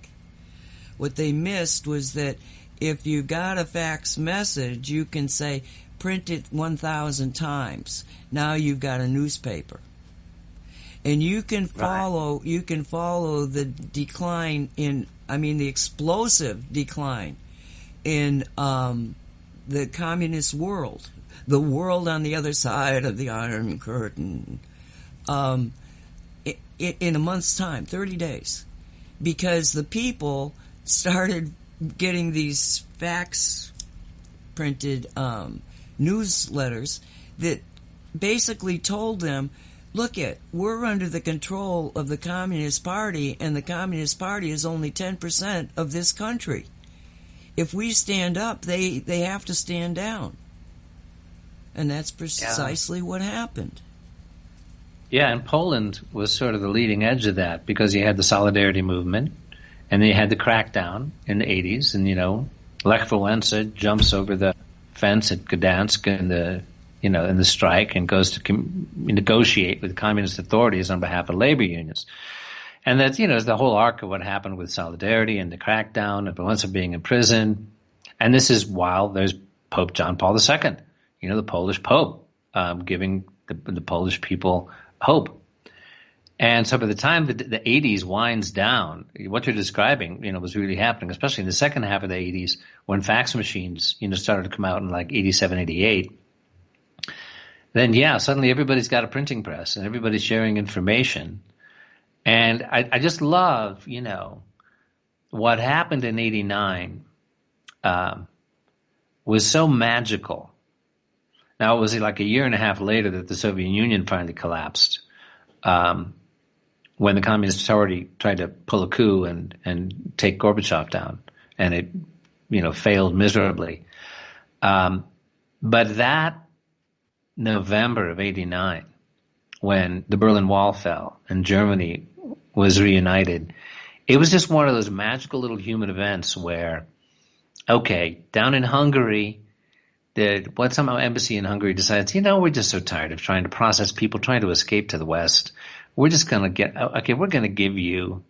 What they missed was that if you got a fax message, you can say, print it 1,000 times. Now you've got a newspaper. And you can follow the decline the explosive decline in the communist world, the world on the other side of the Iron Curtain, in a month's time, 30 days, because the people started getting these fax printed newsletters that basically told them, look we're under the control of the Communist Party, and the Communist Party is only 10% of this country. If we stand up, they have to stand down. And that's precisely what happened. Yeah, and Poland was sort of the leading edge of that, because you had the Solidarity movement, and then you had the crackdown in the 80s, and, Lech Wałęsa jumps over the fence at Gdansk in the strike and goes to negotiate with communist authorities on behalf of labor unions. And that's, is the whole arc of what happened with Solidarity and the crackdown and Wałęsa being in prison. And this is while there's Pope John Paul II, the Polish Pope, giving the Polish people hope. And so by the time the 80s winds down, what you're describing, was really happening, especially in the second half of the 80s when fax machines, started to come out in like 87, 88. Then, suddenly everybody's got a printing press and everybody's sharing information. And I just love, what happened in '89 was so magical. Now, it was like a year and a half later that the Soviet Union finally collapsed, when the Communist Party tried to pull a coup and take Gorbachev down, and it, failed miserably. But that November of '89, when the Berlin Wall fell and Germany was reunited, it was just one of those magical little human events where, okay, down in Hungary, some embassy in Hungary decides, we're just so tired of trying to process people trying to escape to the West. We're just going to we're going to give you,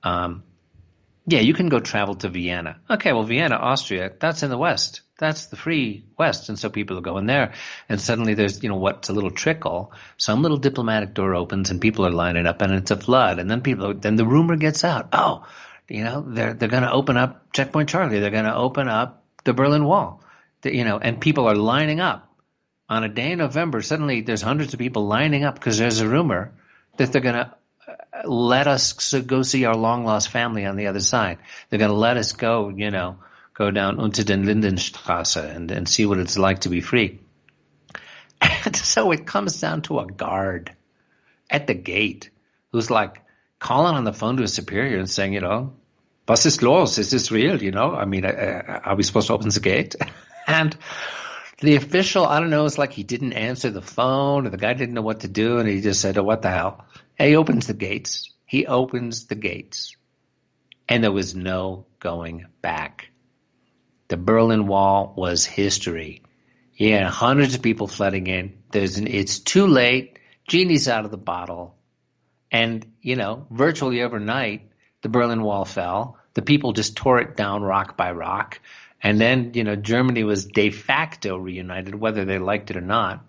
you can go travel to Vienna. Okay, well, Vienna, Austria, that's in the West. That's the free West. And so people are going there. And suddenly there's, what's a little trickle. Some little diplomatic door opens and people are lining up and it's a flood. And then then the rumor gets out. Oh, they're going to open up Checkpoint Charlie. They're going to open up the Berlin Wall. And people are lining up. On a day in November, suddenly there's hundreds of people lining up because there's a rumor that they're going to let us go see our long-lost family on the other side. They're going to let us go, go down unter den Lindenstrasse and see what it's like to be free. And so it comes down to a guard at the gate who's like calling on the phone to a superior and saying, was ist los? Is this real? Are we supposed to open the gate? And the official, I don't know, it's like he didn't answer the phone or the guy didn't know what to do, and he just said, oh, what the hell? And he opens the gates. and there was no going back. The Berlin Wall was history. Yeah, hundreds of people flooding in. It's too late. Genie's out of the bottle. And, virtually overnight, the Berlin Wall fell. The people just tore it down rock by rock. And then, Germany was de facto reunited, whether they liked it or not.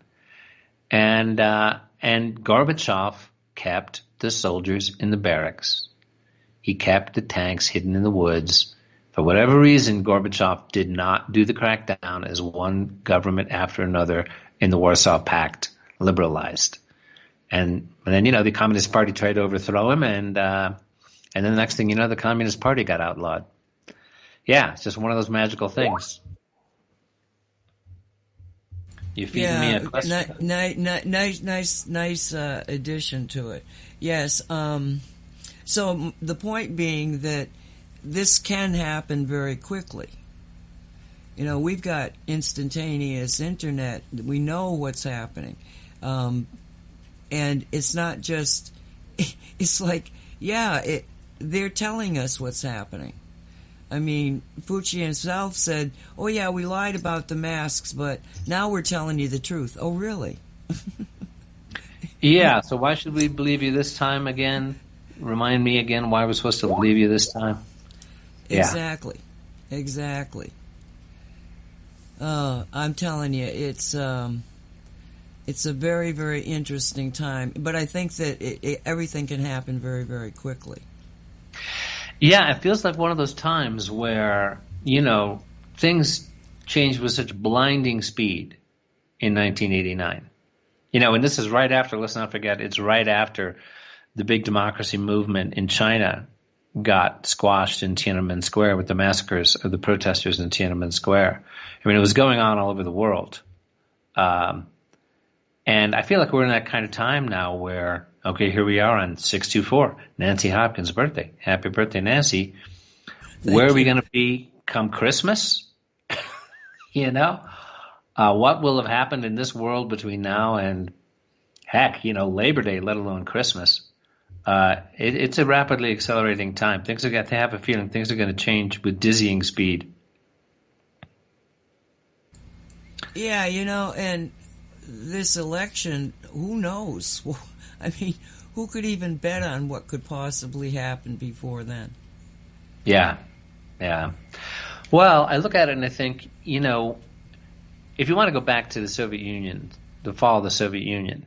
And Gorbachev kept the soldiers in the barracks. He kept the tanks hidden in the woods. For whatever reason, Gorbachev did not do the crackdown as one government after another in the Warsaw Pact liberalized. And then, the Communist Party tried to overthrow him, and then the next thing you know, the Communist Party got outlawed. Yeah, it's just one of those magical things. You're feeding me a question. Nice addition to it. Yes. So the point being that this can happen very quickly. We've got instantaneous internet. We know what's happening. And it's not just, it's like, they're telling us what's happening. I mean, Fauci himself said, oh yeah, we lied about the masks, but now we're telling you the truth. Oh, really? Yeah, so why should we believe you this time again? Remind me again why we're supposed to believe you this time. Yeah. Exactly. I'm telling you, it's a very, very interesting time. But I think that everything can happen very, very quickly. Yeah, it feels like one of those times where, things changed with such blinding speed in 1989. And this is right after, let's not forget, it's right after the big democracy movement in China got squashed in Tiananmen Square with the massacres of the protesters in Tiananmen Square. I mean, it was going on all over the world. And I feel like we're in that kind of time now where, okay, here we are on 624, Nancy Hopkins' birthday. Happy birthday, Nancy. Where are we going to be come Christmas? What will have happened in this world between now and, Labor Day, let alone Christmas? It's a rapidly accelerating time. Things are going to have a feeling things are going to change with dizzying speed. Yeah, and this election, who knows? I mean, who could even bet on what could possibly happen before then? Yeah. Well, I look at it and I think, if you want to go back to the Soviet Union, the fall of the Soviet Union,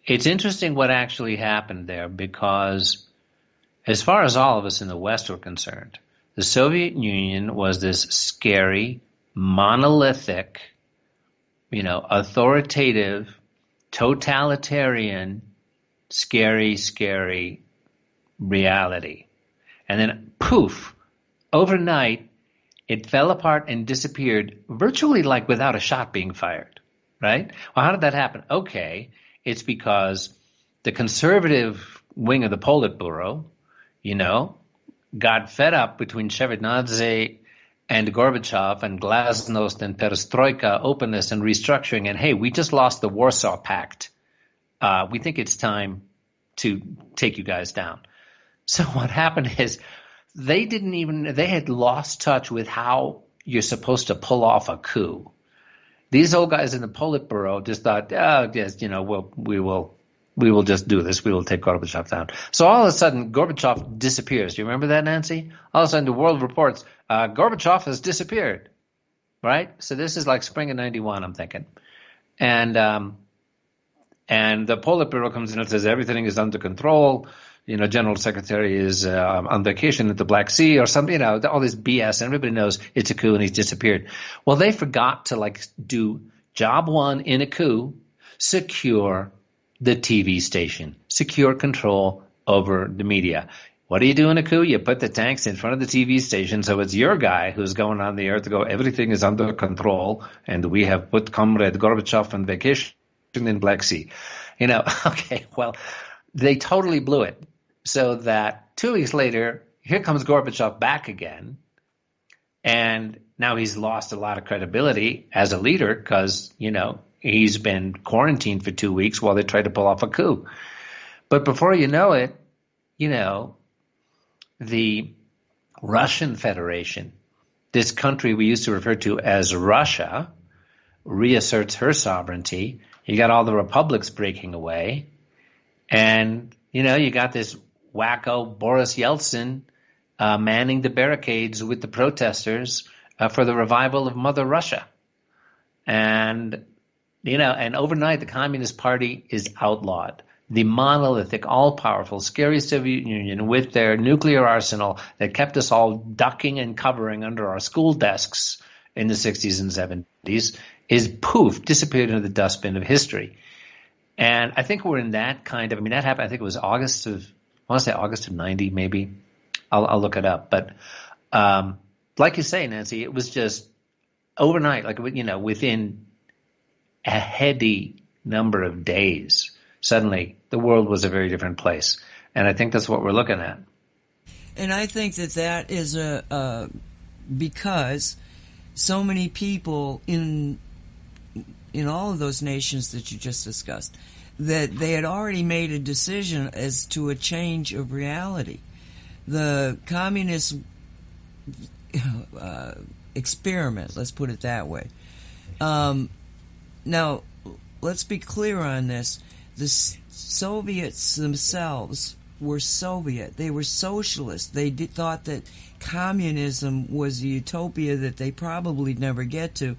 it's interesting what actually happened there because as far as all of us in the West were concerned, the Soviet Union was this scary, monolithic, authoritative, totalitarian, scary reality. And then, poof, overnight, it fell apart and disappeared virtually like without a shot being fired, right? Well, how did that happen? Okay, it's because the conservative wing of the Politburo, got fed up between Shevardnadze and Gorbachev and glasnost and perestroika, openness and restructuring. And hey, we just lost the Warsaw Pact. We think it's time to take you guys down. So what happened is they had lost touch with how you're supposed to pull off a coup. These old guys in the Politburo just thought, we will just do this. We will take Gorbachev down. So all of a sudden, Gorbachev disappears. Do you remember that, Nancy? All of a sudden, the world reports, Gorbachev has disappeared, right? So this is like spring of 91, I'm thinking. And the Politburo comes in and says everything is under control. General Secretary is on vacation at the Black Sea or something, all this BS. And everybody knows it's a coup and he's disappeared. Well, they forgot to do job one in a coup, secure the TV station, secure control over the media. What do you do in a coup? You put the tanks in front of the TV station, so it's your guy who's going on the air to go, everything is under control, and we have put Comrade Gorbachev on vacation in Black Sea. Okay, well, they totally blew it. So that 2 weeks later, here comes Gorbachev back again, and now he's lost a lot of credibility as a leader because, he's been quarantined for 2 weeks while they try to pull off a coup. But before you know it, the Russian Federation, this country we used to refer to as Russia, reasserts her sovereignty. You got all the republics breaking away. And, you got this wacko Boris Yeltsin manning the barricades with the protesters for the revival of Mother Russia. And, and overnight the Communist Party is outlawed. The monolithic, all-powerful, scary Soviet Union with their nuclear arsenal that kept us all ducking and covering under our school desks in the 60s and 70s is poof, disappeared into the dustbin of history. And I think we're in that kind of, that happened, I think it was August of 90 maybe. I'll look it up. But like you say, Nancy, it was just overnight, within a heady number of days, suddenly the world was a very different place. And I think that's what we're looking at. And I think that is because so many people in all of those nations that you just discussed, that they had already made a decision as to a change of reality. The communist experiment, let's put it that way. Now, let's be clear on this. The Soviets themselves were Soviet. They were socialist. They thought that communism was a utopia that they probably never get to,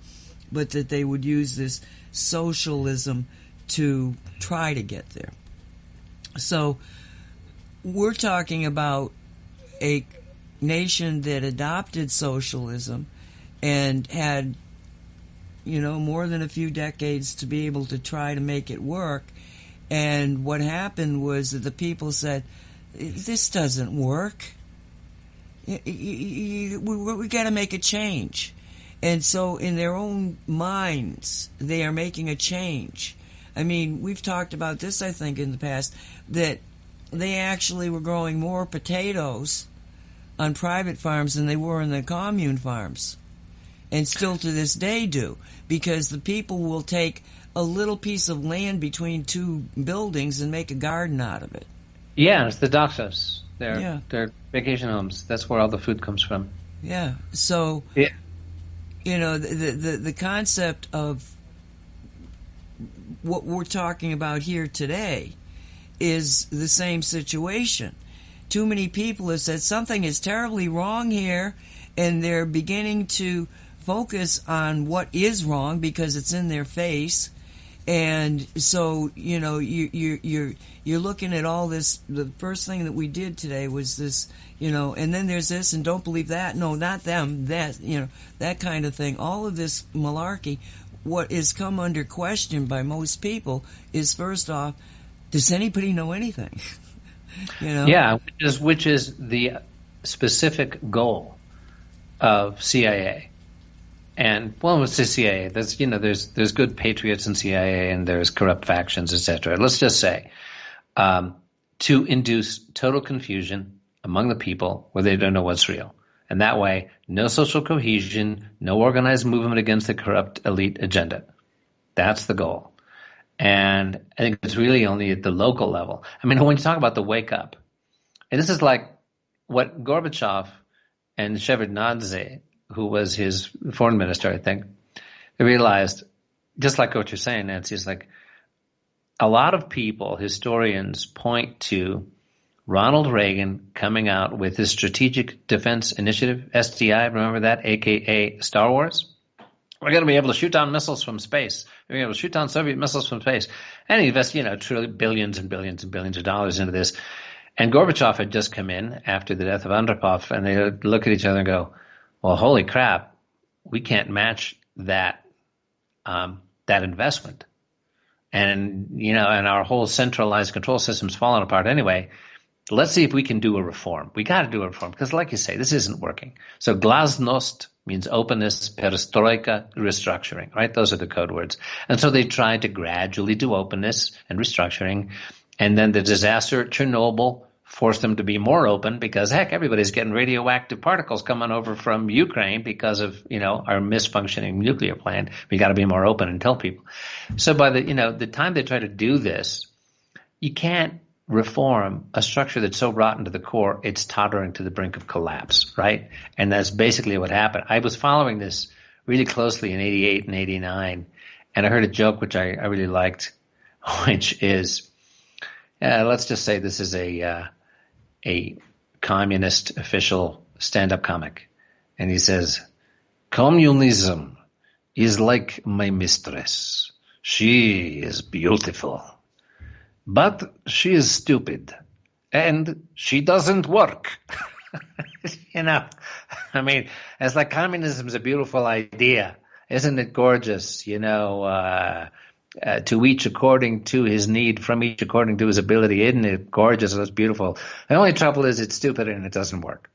but that they would use this socialism to try to get there. So we're talking about a nation that adopted socialism and had, more than a few decades to be able to try to make it work. And what happened was that the people said, this doesn't work. We got to make a change. And so in their own minds, they are making a change. We've talked about this, I think, in the past, that they actually were growing more potatoes on private farms than they were in the commune farms. And still to this day do. Because the people will take a little piece of land between two buildings and make a garden out of it. Yeah, it's the doxos. They're vacation homes. That's where all the food comes from. Yeah. So, yeah. The concept of what we're talking about here today is the same situation. Too many people have said something is terribly wrong here, and they're beginning to focus on what is wrong because it's in their face. And so, you're looking at all this. The first thing that we did today was this, and then there's this, and don't believe that. No, not them. That, that kind of thing. All of this malarkey. What is come under question by most people is, first off, does anybody know anything? Yeah, which is the specific goal of CIA. And it's the CIA. There's good patriots in CIA and there's corrupt factions, etc. Let's just say to induce total confusion among the people where they don't know what's real. And that way, no social cohesion, no organized movement against the corrupt elite agenda. That's the goal. And I think it's really only at the local level. When you talk about the wake up, and this is like what Gorbachev and Shevardnadze, who was his foreign minister, I think, they realized, just like what you're saying, Nancy, is like a lot of people, historians, point to Ronald Reagan coming out with his Strategic Defense Initiative, SDI, remember that, a.k.a. Star Wars? We're going to be able to shoot down missiles from space. We're going to be able to shoot down Soviet missiles from space. And he invests, billions and billions and billions of dollars into this. And Gorbachev had just come in after the death of Andropov, and they look at each other and go, well, holy crap, we can't match that investment. And, and our whole centralized control system's falling apart anyway. Let's see if we can do a reform. We got to do a reform because, like you say, this isn't working. So glasnost means openness, perestroika, restructuring, right? Those are the code words. And so they tried to gradually do openness and restructuring. And then the disaster at Chernobyl forced them to be more open because, heck, everybody's getting radioactive particles coming over from Ukraine because of, our misfunctioning nuclear plant. We got to be more open and tell people. So by the time they try to do this, you can't reform a structure that's so rotten to the core, it's tottering to the brink of collapse, right? And that's basically what happened. I was following this really closely in 88 and 89, and I heard a joke which I really liked, which is, let's just say this is a communist official stand-up comic. And he says, communism is like my mistress. She is beautiful, but she is stupid, and she doesn't work. I mean, it's like communism is a beautiful idea. Isn't it gorgeous? To each according to his need, from each according to his ability. Isn't it gorgeous? It's beautiful. The only trouble is it's stupid and it doesn't work.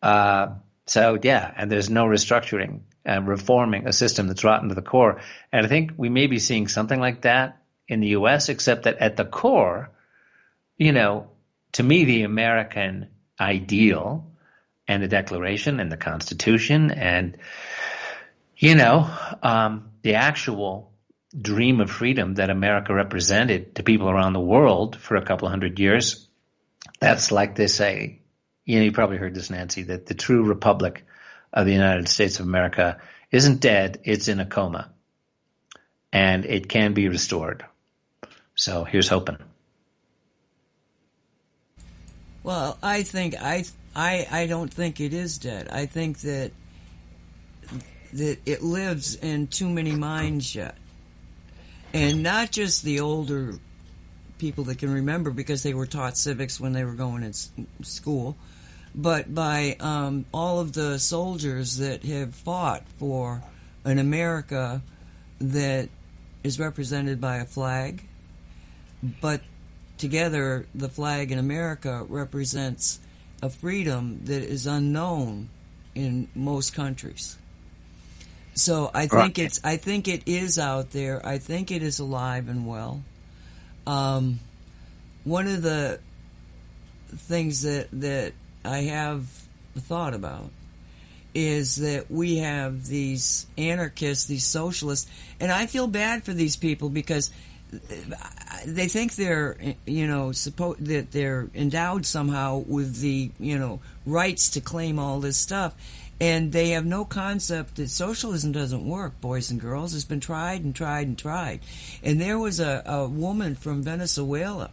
And there's no restructuring and reforming a system that's rotten to the core. And I think we may be seeing something like that in the U.S., except that at the core, to me, the American ideal and the Declaration and the Constitution and, the actual dream of freedom that America represented to people around the world for a couple of hundred years, that's like they say, you probably heard this, Nancy, that the true republic of the United States of America isn't dead, it's in a coma. And it can be restored. So here's hoping. Well, I think I don't think it is dead. I think that it lives in too many minds yet. And not just the older people that can remember because they were taught civics when they were going in school, but by all of the soldiers that have fought for an America that is represented by a flag, but together the flag in America represents a freedom that is unknown in most countries. So I think I think it is out there. I think it is alive and well. One of the things that I have thought about is that we have these anarchists, these socialists, and I feel bad for these people because they think they're, that they're endowed somehow with the, rights to claim all this stuff. And they have no concept that socialism doesn't work, boys and girls. It's been tried and tried and tried. And there was a woman from Venezuela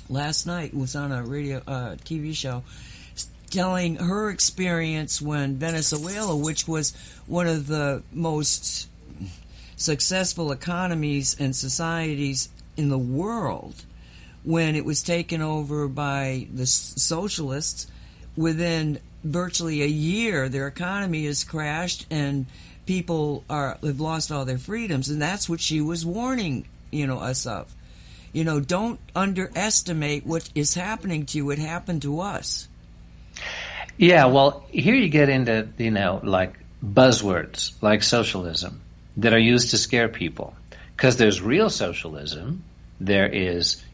last night, was on a radio TV show, telling her experience when Venezuela, which was one of the most successful economies and societies in the world, when it was taken over by the socialists, within virtually a year, their economy has crashed and people have lost all their freedoms. And that's what she was warning, us of. Don't underestimate what is happening to you. It happened to us. Yeah, well, here you get into, like buzzwords like socialism that are used to scare people. Because there's real socialism. There is,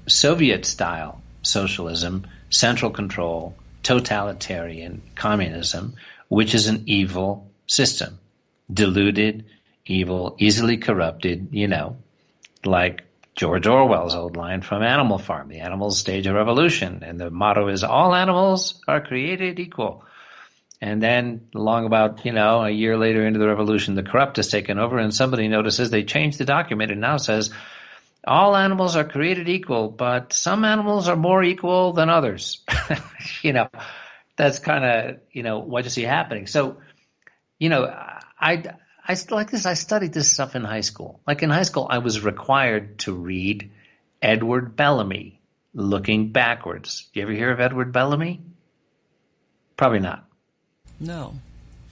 Soviet-style socialism, central control, totalitarian communism, which is an evil system. Deluded, evil, easily corrupted, like George Orwell's old line from Animal Farm, the animals stage of evolution. And the motto is, all animals are created equal. And then along about, a year later into the revolution, the corrupt has taken over and somebody notices they changed the document and now says, all animals are created equal, but some animals are more equal than others. That's kind of, what you see happening. So, I like this. I studied this stuff in high school. Like in high school, I was required to read Edward Bellamy, Looking Backwards. Do you ever hear of Edward Bellamy? Probably not. No.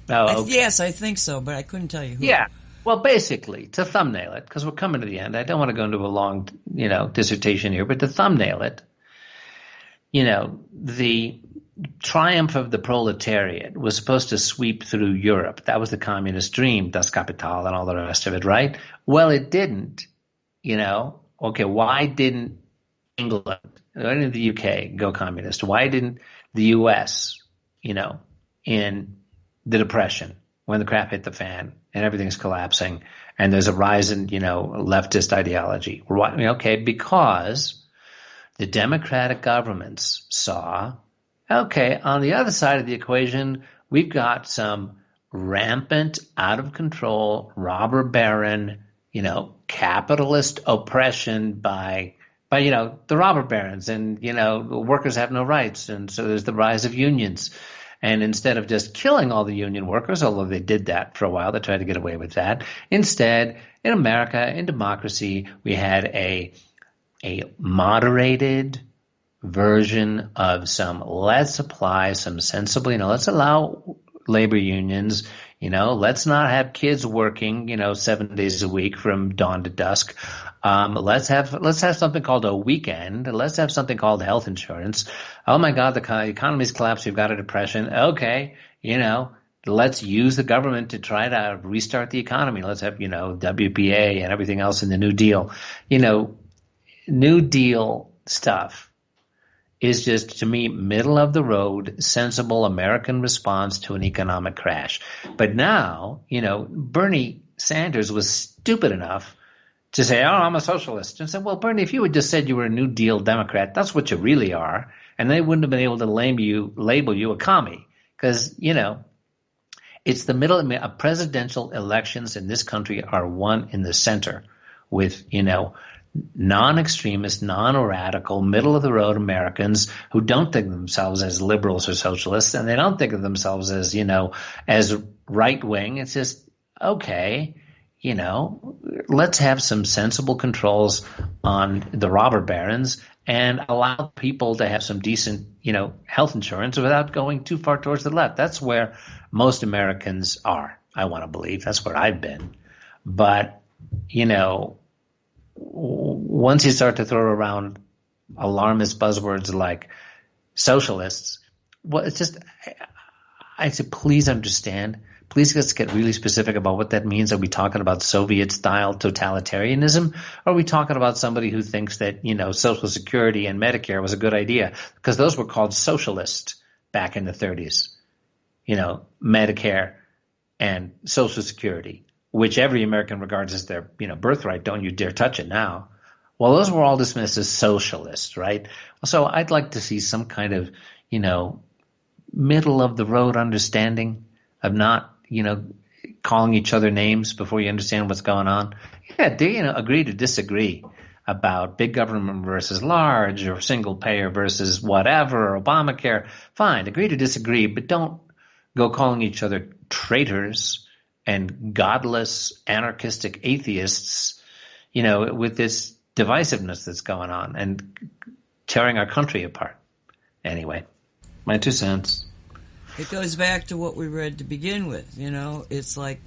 Oh, okay. Yes, I think so, but I couldn't tell you who. Yeah. Well, basically, to thumbnail it, because we're coming to the end, I don't want to go into a long, dissertation here, but to thumbnail it, the triumph of the proletariat was supposed to sweep through Europe. That was the communist dream, Das Kapital and all the rest of it, right? Well, it didn't, Okay, why didn't England, why didn't the UK go communist? Why didn't the US, in the Depression, when the crap hit the fan and everything's collapsing and there's a rise in, leftist ideology? Okay, because the democratic governments saw, okay, on the other side of the equation, we've got some rampant, out of control, robber baron, capitalist oppression by the robber barons, and workers have no rights, and so there's the rise of unions. And instead of just killing all the union workers, although they did that for a while, they tried to get away with that. Instead, in America, in democracy, we had a moderated version of some, let's apply some sensible, let's allow labor unions, let's not have kids working, 7 days a week from dawn to dusk. Let's have something called a weekend. Let's have something called health insurance. Oh my God, the economy's collapsed. We've got a depression. Okay, let's use the government to try to restart the economy. Let's have, WPA and everything else in the New Deal. New Deal stuff is just, to me, middle of the road, sensible American response to an economic crash. But now, Bernie Sanders was stupid enough to say, oh, I'm a socialist. And said, well, Bernie, if you had just said you were a New Deal Democrat, that's what you really are. And they wouldn't have been able to label you a commie. Because, it's the middle of presidential elections in this country are won in the center with, non-extremist, non-radical, middle-of-the-road Americans who don't think of themselves as liberals or socialists, and they don't think of themselves as, as right-wing. It's just, okay, let's have some sensible controls on the robber barons and allow people to have some decent, health insurance without going too far towards the left. That's where most Americans are, I want to believe. That's where I've been. But, once you start to throw around alarmist buzzwords like socialists, well, it's just, I said, please understand. Please let's get really specific about what that means. Are we talking about Soviet-style totalitarianism? Or are we talking about somebody who thinks that, Social Security and Medicare was a good idea? Because those were called socialist back in the 30s. Medicare and Social Security, which every American regards as their, birthright. Don't you dare touch it now. Well, those were all dismissed as socialists, right? So I'd like to see some kind of, middle of the road understanding of not, calling each other names before you understand what's going on. Yeah, agree to disagree about big government versus large, or single payer versus whatever, or Obamacare. Fine, agree to disagree, but don't go calling each other traitors and godless, anarchistic atheists, with this divisiveness that's going on and tearing our country apart. Anyway, my 2 cents. It goes back to what we read to begin with. It's like,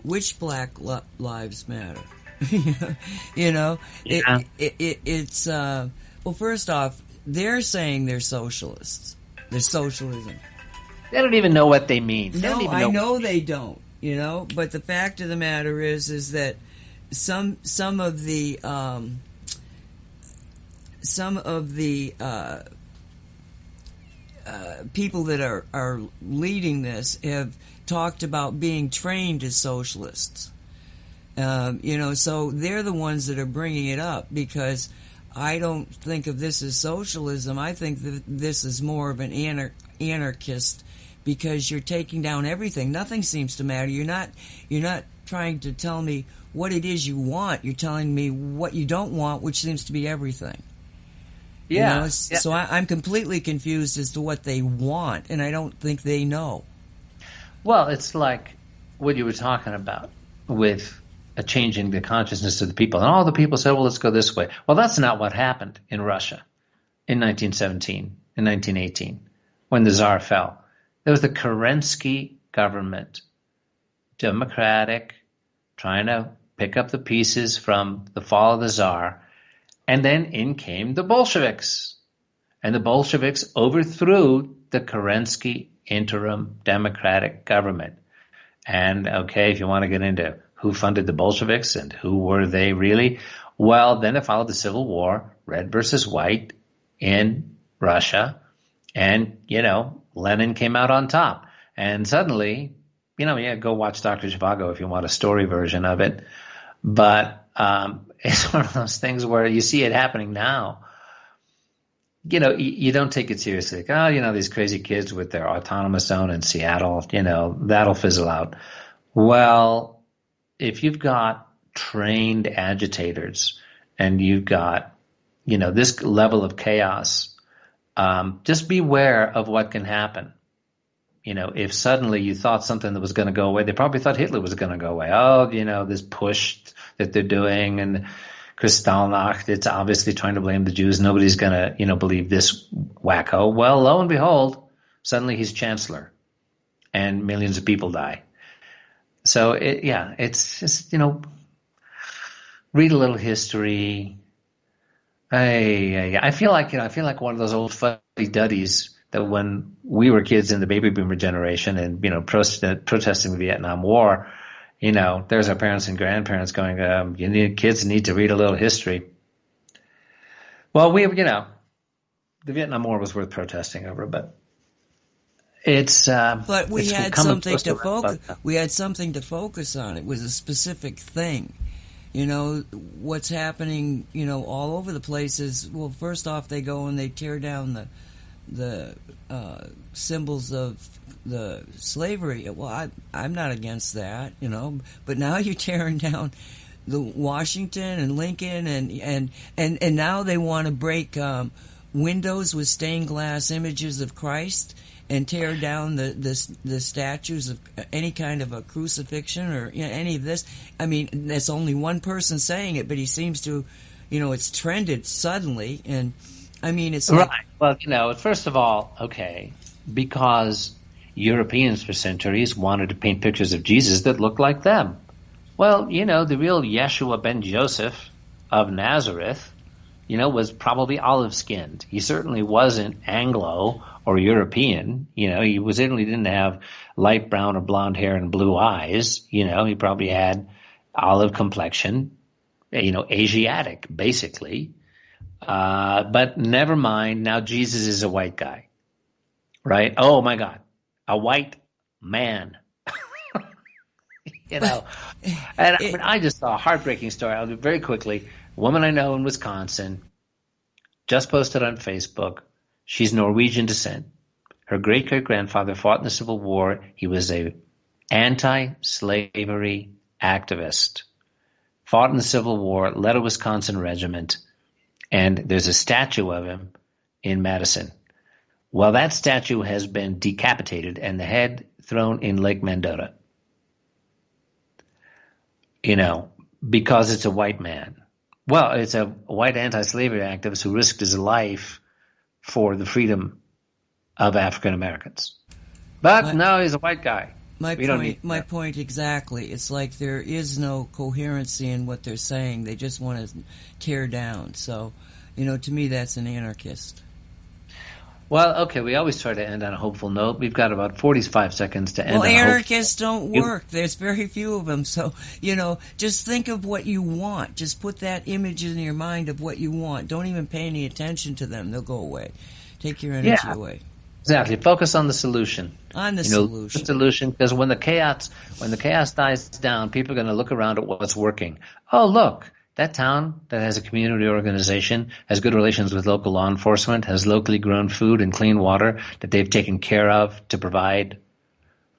which black lives matter? Yeah. It's well, first off, they're saying they're socialists. They're socialism. They don't even know what they mean. No, I know they don't. But the fact of the matter is that some of the people that are leading this have talked about being trained as socialists. So they're the ones that are bringing it up, because I don't think of this as socialism. I think that this is more of an anarchist, because you're taking down everything. Nothing seems to matter. You're not trying to tell me what it is you want. You're telling me what you don't want, which seems to be everything. Yeah. Yeah. So I'm completely confused as to what they want, and I don't think they know. Well, it's like what you were talking about with changing the consciousness of the people. And all the people said, well, let's go this way. Well, that's not what happened in Russia in 1917, in 1918, when the Tsar fell. There was the Kerensky government, democratic, trying to pick up the pieces from the fall of the Tsar. And then in came the Bolsheviks. And the Bolsheviks overthrew the Kerensky interim democratic government. And, okay, if you want to get into who funded the Bolsheviks and who were they really, well, then it followed the Civil War, red versus white in Russia. And, Lenin came out on top. And suddenly, go watch Dr. Zhivago if you want a story version of it. But it's one of those things where you see it happening now. you don't take it seriously. Like, oh, these crazy kids with their autonomous zone in Seattle, that'll fizzle out. Well, if you've got trained agitators and you've got, this level of chaos, just beware of what can happen. If suddenly you thought something that was going to go away, they probably thought Hitler was going to go away. Oh, this push that they're doing, and Kristallnacht, it's obviously trying to blame the Jews. Nobody's going to, believe this wacko. Well, lo and behold, suddenly he's chancellor and millions of people die. So it's just, read a little history. I feel like one of those old fuddy-duddies that when we were kids in the baby boomer generation and, protesting the Vietnam War, there's our parents and grandparents going, kids need to read a little history. Well, the Vietnam War was worth protesting over, but but we had something to focus. We had something to focus on. It was a specific thing. What's happening, all over the place is, well, first off, they go and they tear down the symbols of the slavery. Well, I'm not against that, but now you're tearing down the Washington and Lincoln and now they want to break windows with stained glass images of Christ and tear down the statues of any kind of a crucifixion or any of this. I mean, that's only one person saying it, but he seems to, it's trended suddenly, and I mean, it's right. Well, first of all, okay, because Europeans for centuries wanted to paint pictures of Jesus that looked like them. Well, the real Yeshua ben Joseph of Nazareth, was probably olive-skinned. He certainly wasn't Anglo or European. He certainly didn't have light brown or blonde hair and blue eyes. He probably had olive complexion, Asiatic, basically. But never mind. Now Jesus is a white guy, right? Oh my God, a white man. And I just saw a heartbreaking story. I'll do very quickly. A woman I know in Wisconsin just posted on Facebook. She's Norwegian descent. Her great-great-grandfather fought in the Civil War. He was a anti-slavery activist. Fought in the Civil War, led a Wisconsin regiment, and there's a statue of him in Madison. Well, that statue has been decapitated and the head thrown in Lake Mendota. Because it's a white man. Well, it's a white anti-slavery activist who risked his life for the freedom of African Americans. But no, he's a white guy. My point exactly. It's like there is no coherency in what they're saying. They just want to tear down. So, to me, that's an anarchist. Well, okay, we always try to end on a hopeful note. We've got about 45 seconds to end on a hopeful note. Well, anarchists don't work. There's very few of them. So, just think of what you want. Just put that image in your mind of what you want. Don't even pay any attention to them. They'll go away. Take your energy away. Exactly. Focus on the solution. Solution. Because when the chaos dies down, people are going to look around at what's working. Oh, look. That town that has a community organization, has good relations with local law enforcement, has locally grown food and clean water that they've taken care of to provide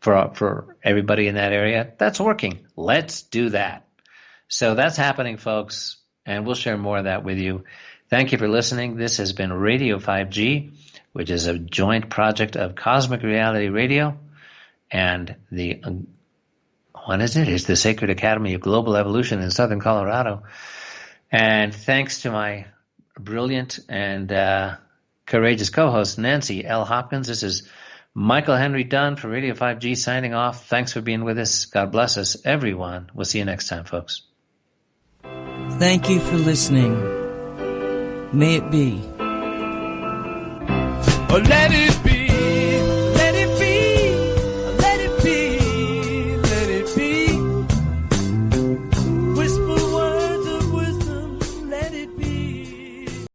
for everybody in that area. That's working. Let's do that. So that's happening, folks, and we'll share more of that with you. Thank you for listening. This has been Radio 5G, which is a joint project of Cosmic Reality Radio and the It's the Sacred Academy of Global Evolution in Southern Colorado. And thanks to my brilliant and courageous co-host, Nancy L. Hopkins. This is Michael Henry Dunn for Radio 5G signing off. Thanks for being with us. God bless us, everyone. We'll see you next time, folks. Thank you for listening. May it be. Let it be.